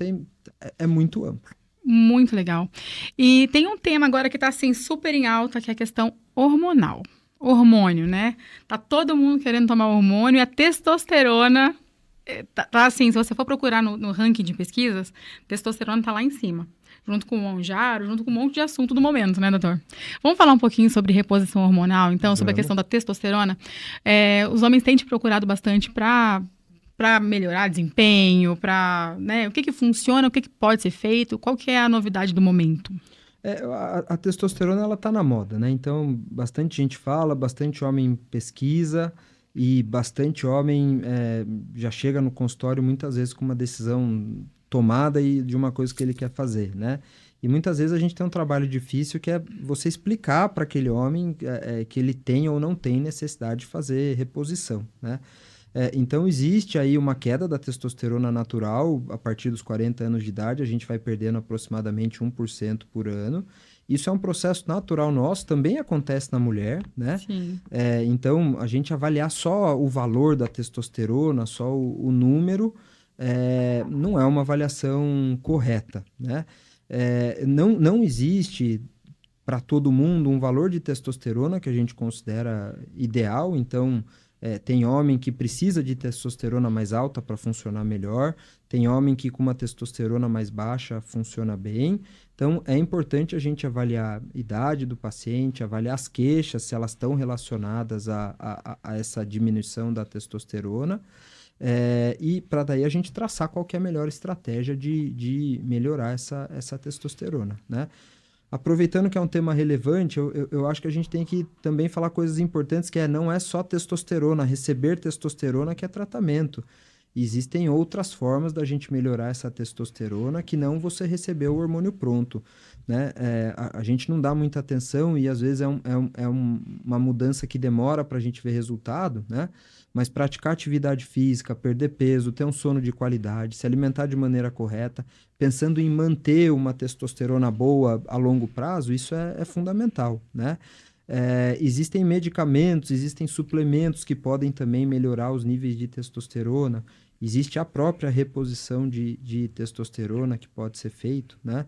é muito amplo. Muito legal. E tem um tema agora que está assim, super em alta, que é a questão hormonal. Hormônio, né? Tá todo mundo querendo tomar hormônio e a testosterona tá assim, se você for procurar no ranking de pesquisas, testosterona tá lá em cima. Junto com o Monjaro, junto com um monte de assunto do momento, né, doutor? Vamos falar um pouquinho sobre reposição hormonal, então, sobre a questão da testosterona. Os homens têm te procurado bastante para melhorar desempenho, né, o que funciona, o que pode ser feito, qual que é a novidade do momento? A testosterona, ela tá na moda, né? Então, bastante gente fala, bastante homem pesquisa e bastante homem já chega no consultório muitas vezes com uma decisão tomada e de uma coisa que ele quer fazer, né? E muitas vezes a gente tem um trabalho difícil que é você explicar para aquele homem que ele tem ou não tem necessidade de fazer reposição, né? Então, existe aí uma queda da testosterona natural a partir dos 40 anos de idade, a gente vai perdendo aproximadamente 1% por ano. Isso é um processo natural nosso, também acontece na mulher, né? Sim. Então, a gente avaliar só o valor da testosterona, só o número, não é uma avaliação correta, né? Não existe para todo mundo um valor de testosterona que a gente considera ideal, então tem homem que precisa de testosterona mais alta para funcionar melhor, tem homem que com uma testosterona mais baixa funciona bem. Então, é importante a gente avaliar a idade do paciente, avaliar as queixas, se elas estão relacionadas a essa diminuição da testosterona, e para daí a gente traçar qual que é a melhor estratégia de melhorar essa testosterona, né? Aproveitando que é um tema relevante, eu acho que a gente tem que também falar coisas importantes, que não é só testosterona, receber testosterona que é tratamento. Existem outras formas da gente melhorar essa testosterona que não você receber o hormônio pronto, né? A gente não dá muita atenção e às vezes uma mudança que demora para a gente ver resultado, né? Mas praticar atividade física, perder peso, ter um sono de qualidade, se alimentar de maneira correta, pensando em manter uma testosterona boa a longo prazo, isso é fundamental, né? Existem medicamentos, existem suplementos que podem também melhorar os níveis de testosterona. Existe a própria reposição de testosterona que pode ser feito, né?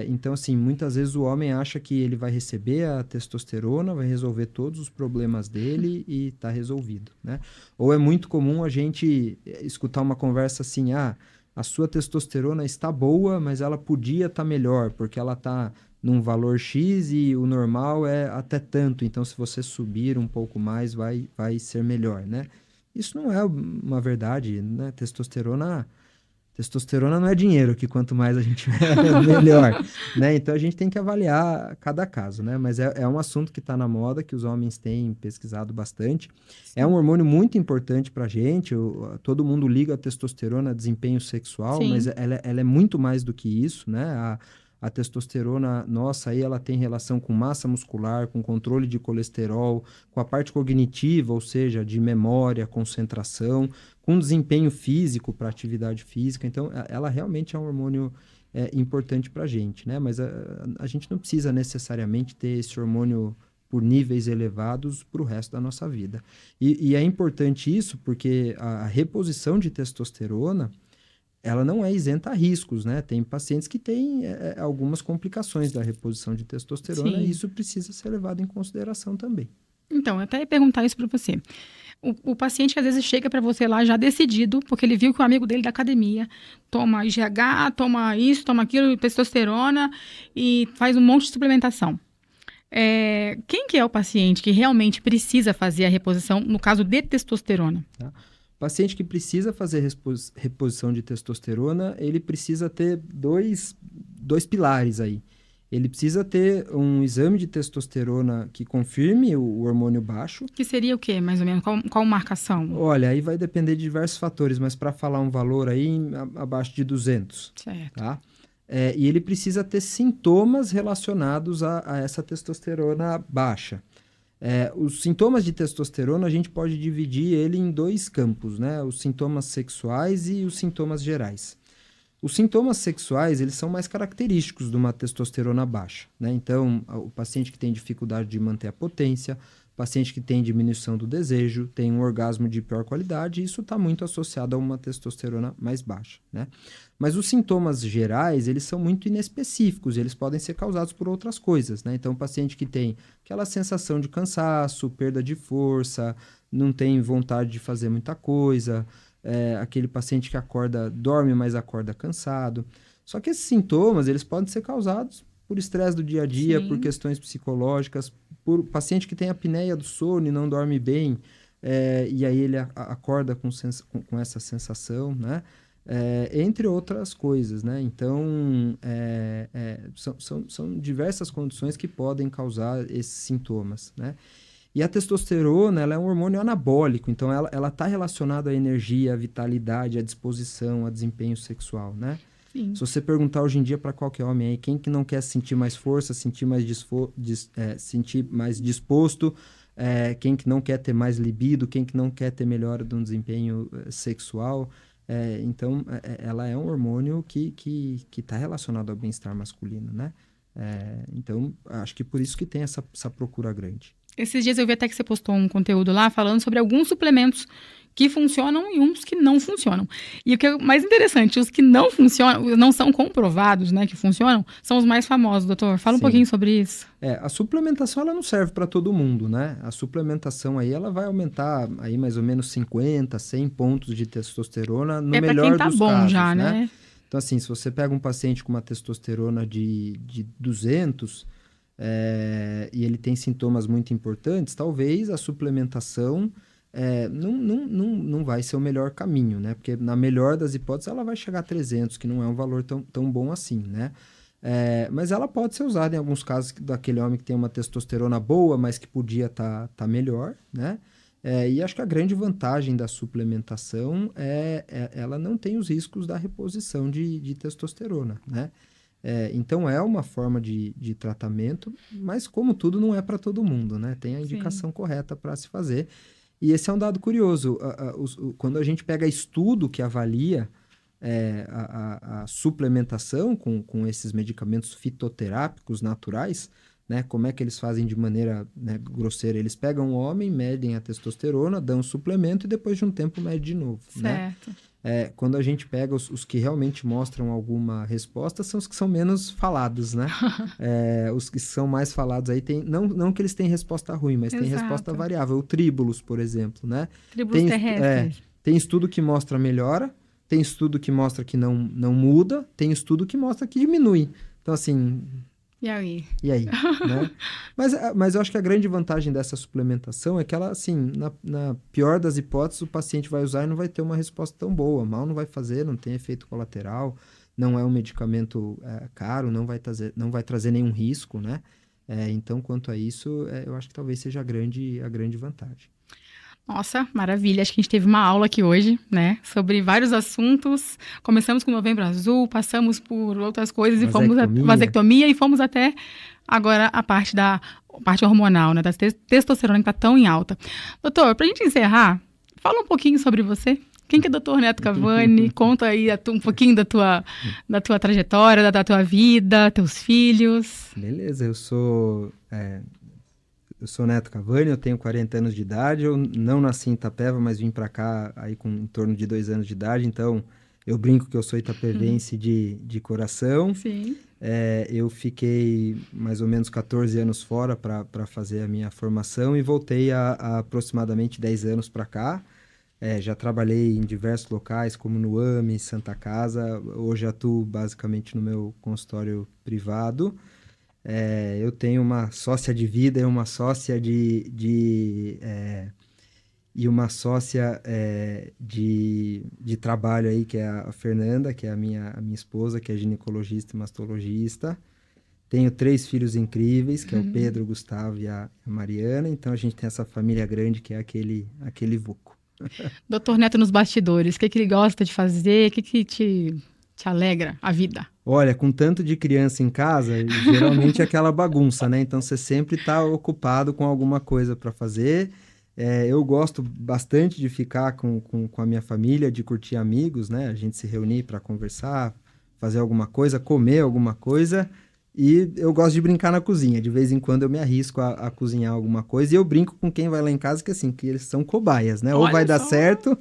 Então, assim, muitas vezes o homem acha que ele vai receber a testosterona, vai resolver todos os problemas dele e está resolvido, né? Ou é muito comum a gente escutar uma conversa assim, a sua testosterona está boa, mas ela podia estar melhor, porque ela está num valor X e o normal é até tanto, então se você subir um pouco mais, vai ser melhor, né? Isso não é uma verdade, né? Testosterona não é dinheiro, que quanto mais a gente melhor, né? Então a gente tem que avaliar cada caso, né? Mas é um assunto que está na moda, que os homens têm pesquisado bastante. É um hormônio muito importante para a gente, todo mundo liga a testosterona a desempenho sexual, mas Sim. ela é muito mais do que isso, né? A testosterona nossa aí, ela tem relação com massa muscular, com controle de colesterol, com a parte cognitiva, ou seja, de memória, concentração, com desempenho físico para atividade física. Então, ela realmente é um hormônio importante para a gente, né? Mas a gente não precisa necessariamente ter esse hormônio por níveis elevados para o resto da nossa vida. E é importante isso porque a reposição de testosterona, ela não é isenta a riscos, né? Tem pacientes que têm algumas complicações da reposição de testosterona e Sim. isso precisa ser levado em consideração também. Então, eu até ia perguntar isso para você. O paciente que às vezes chega para você lá já decidido, porque ele viu que o amigo dele da academia toma IGH, toma isso, toma aquilo, testosterona e faz um monte de suplementação. Quem que é o paciente que realmente precisa fazer a reposição, no caso de testosterona? Tá? Paciente que precisa fazer reposição de testosterona, ele precisa ter dois pilares aí. Ele precisa ter um exame de testosterona que confirme o hormônio baixo. Que seria o quê, mais ou menos? Qual marcação? Olha, aí vai depender de diversos fatores, mas para falar um valor aí abaixo de 200, Certo. tá? E ele precisa ter sintomas relacionados a essa testosterona baixa. Os sintomas de testosterona, a gente pode dividir ele em dois campos, né? Os sintomas sexuais e os sintomas gerais. Os sintomas sexuais, eles são mais característicos de uma testosterona baixa, né? Então, o paciente que tem dificuldade de manter a potência, o paciente que tem diminuição do desejo, tem um orgasmo de pior qualidade, isso está muito associado a uma testosterona mais baixa, né? Mas os sintomas gerais, eles são muito inespecíficos, eles podem ser causados por outras coisas, né? Então, o paciente que tem aquela sensação de cansaço, perda de força, não tem vontade de fazer muita coisa, aquele paciente que acorda, dorme, mas acorda cansado. Só que esses sintomas, eles podem ser causados por estresse do dia a dia, Sim. por questões psicológicas, por paciente que tem apneia do sono e não dorme bem, e aí ele acorda com essa sensação, né? entre outras coisas, né? Então, são diversas condições que podem causar esses sintomas, né? E a testosterona, ela é um hormônio anabólico, então ela está relacionada à energia, à vitalidade, à disposição, a desempenho sexual, né? Sim. Se você perguntar hoje em dia para qualquer homem aí, quem que não quer sentir mais força, sentir mais disposto, quem que não quer ter mais libido, quem que não quer ter melhora de um desempenho sexual, então ela é um hormônio que está relacionado ao bem-estar masculino, né? Então, acho que por isso que tem essa procura grande. Esses dias eu vi até que você postou um conteúdo lá falando sobre alguns suplementos que funcionam e uns que não funcionam. E o que é mais interessante, os que não funcionam, não são comprovados, né, que funcionam, são os mais famosos, doutor. Fala um pouquinho sobre isso. A suplementação, ela não serve para todo mundo, né? A suplementação aí, ela vai aumentar aí mais ou menos 50, 100 pontos de testosterona no melhor dos casos, já, né? Então, assim, se você pega um paciente com uma testosterona de 200... e ele tem sintomas muito importantes, talvez a suplementação não vai ser o melhor caminho, né? Porque na melhor das hipóteses ela vai chegar a 300, que não é um valor tão bom assim, né? Mas ela pode ser usada em alguns casos daquele homem que tem uma testosterona boa, mas que podia tá melhor, né? E acho que a grande vantagem da suplementação ela não tem os riscos da reposição de testosterona, né? Então é uma forma de tratamento, mas como tudo não é para todo mundo, né? Tem a indicação correta para se fazer. E esse é um dado curioso. Quando a gente pega estudo que avalia a suplementação com esses medicamentos fitoterápicos naturais, né? Como é que eles fazem de maneira, né, grosseira? Eles pegam um homem, medem a testosterona, dão um suplemento e depois de um tempo medem de novo, certo, né? Quando a gente pega os que realmente mostram alguma resposta, são os que são menos falados, né? Os que são mais falados aí, não que eles têm resposta ruim, mas tem resposta variável. O Tríbulos, por exemplo, né? Tríbulos terrestres. Tem estudo que mostra melhora, tem estudo que mostra que não muda, tem estudo que mostra que diminui. Então, assim... E aí? Né? Mas eu acho que a grande vantagem dessa suplementação é que ela, assim, na pior das hipóteses, o paciente vai usar e não vai ter uma resposta tão boa. Mal não vai fazer, não tem efeito colateral, não é um medicamento caro, não vai trazer nenhum risco, né? Então, quanto a isso, eu acho que talvez seja a grande vantagem. Nossa, maravilha. Acho que a gente teve uma aula aqui hoje, né? Sobre vários assuntos. Começamos com Novembro Azul, passamos por outras coisas e fomos a vasectomia e fomos até agora a parte hormonal, né? Da testosterona que está tão em alta. Doutor, para a gente encerrar, fala um pouquinho sobre você. Quem que é o doutor Neto Cavani? Conta aí um pouquinho da tua trajetória, da tua vida, teus filhos. Beleza, eu sou Neto Cavani, eu tenho 40 anos de idade, eu não nasci em Itapeva, mas vim para cá aí com em torno de 2 anos de idade, então eu brinco que eu sou itapevense de coração. Sim. Eu fiquei mais ou menos 14 anos fora para fazer a minha formação e voltei há aproximadamente 10 anos para cá. Já trabalhei em diversos locais, como no AME, Santa Casa, hoje atuo basicamente no meu consultório privado. Eu tenho uma sócia de vida e uma sócia uma sócia de trabalho aí, que é a Fernanda, que é a minha esposa, que é ginecologista e mastologista. Tenho 3 filhos incríveis, que é o Pedro, o Gustavo e a Mariana. Então, a gente tem essa família grande, que é aquele vulco. Doutor Neto nos bastidores, o que ele gosta de fazer? O que te alegra a vida? Olha, com tanto de criança em casa, geralmente é aquela bagunça, né? Então, você sempre está ocupado com alguma coisa para fazer. Eu gosto bastante de ficar com a minha família, de curtir amigos, né? A gente se reunir para conversar, fazer alguma coisa, comer alguma coisa. E eu gosto de brincar na cozinha. De vez em quando eu me arrisco a cozinhar alguma coisa. E eu brinco com quem vai lá em casa, que eles são cobaias, né? Ou vai dar certo,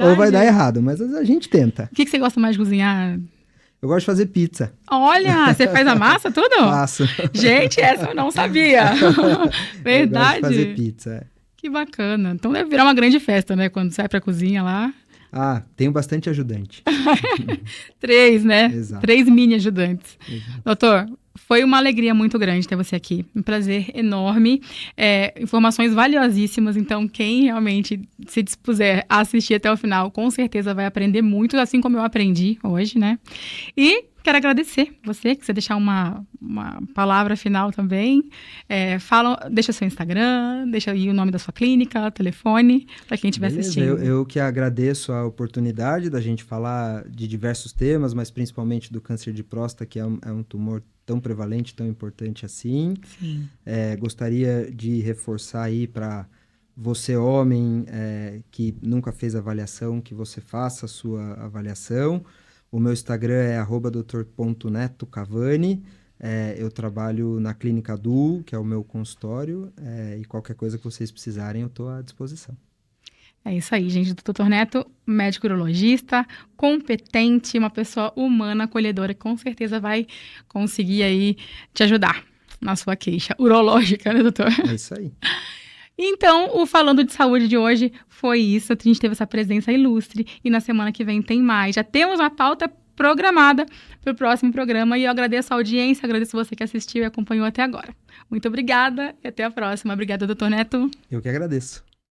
ou vai dar errado. Mas a gente tenta. O que você gosta mais de cozinhar? Eu gosto de fazer pizza. Olha, você faz a massa tudo? Faço. Gente, essa eu não sabia. Verdade. Eu gosto de fazer pizza. Que bacana. Então deve virar uma grande festa, né? Quando sai pra cozinha lá. Tenho bastante ajudante. 3, né? Exato. 3 mini ajudantes. Exato. Doutor, Foi uma alegria muito grande ter você aqui. Um prazer enorme. Informações valiosíssimas. Então, quem realmente se dispuser a assistir até o final, com certeza vai aprender muito, assim como eu aprendi hoje, né? E quero agradecer você, que você deixar uma palavra final também. Deixa seu Instagram, deixa aí o nome da sua clínica, telefone, para quem estiver assistindo. Eu que agradeço a oportunidade da gente falar de diversos temas, mas principalmente do câncer de próstata, que é um tumor tão prevalente, tão importante assim. Sim. Gostaria de reforçar aí para você, homem, que nunca fez avaliação, que você faça a sua avaliação. O meu Instagram é @dr.netocavani. Eu trabalho na Clínica Du, que é o meu consultório, e qualquer coisa que vocês precisarem, eu estou à disposição. É isso aí, gente. Dr. Neto, médico urologista, competente, uma pessoa humana, acolhedora, que com certeza vai conseguir aí te ajudar na sua queixa urológica, né, doutor? É isso aí. Então, o Falando de Saúde de hoje foi isso. A gente teve essa presença ilustre e na semana que vem tem mais. Já temos uma pauta programada para o próximo programa e eu agradeço a audiência, agradeço você que assistiu e acompanhou até agora. Muito obrigada e até a próxima. Obrigada, doutor Neto. Eu que agradeço.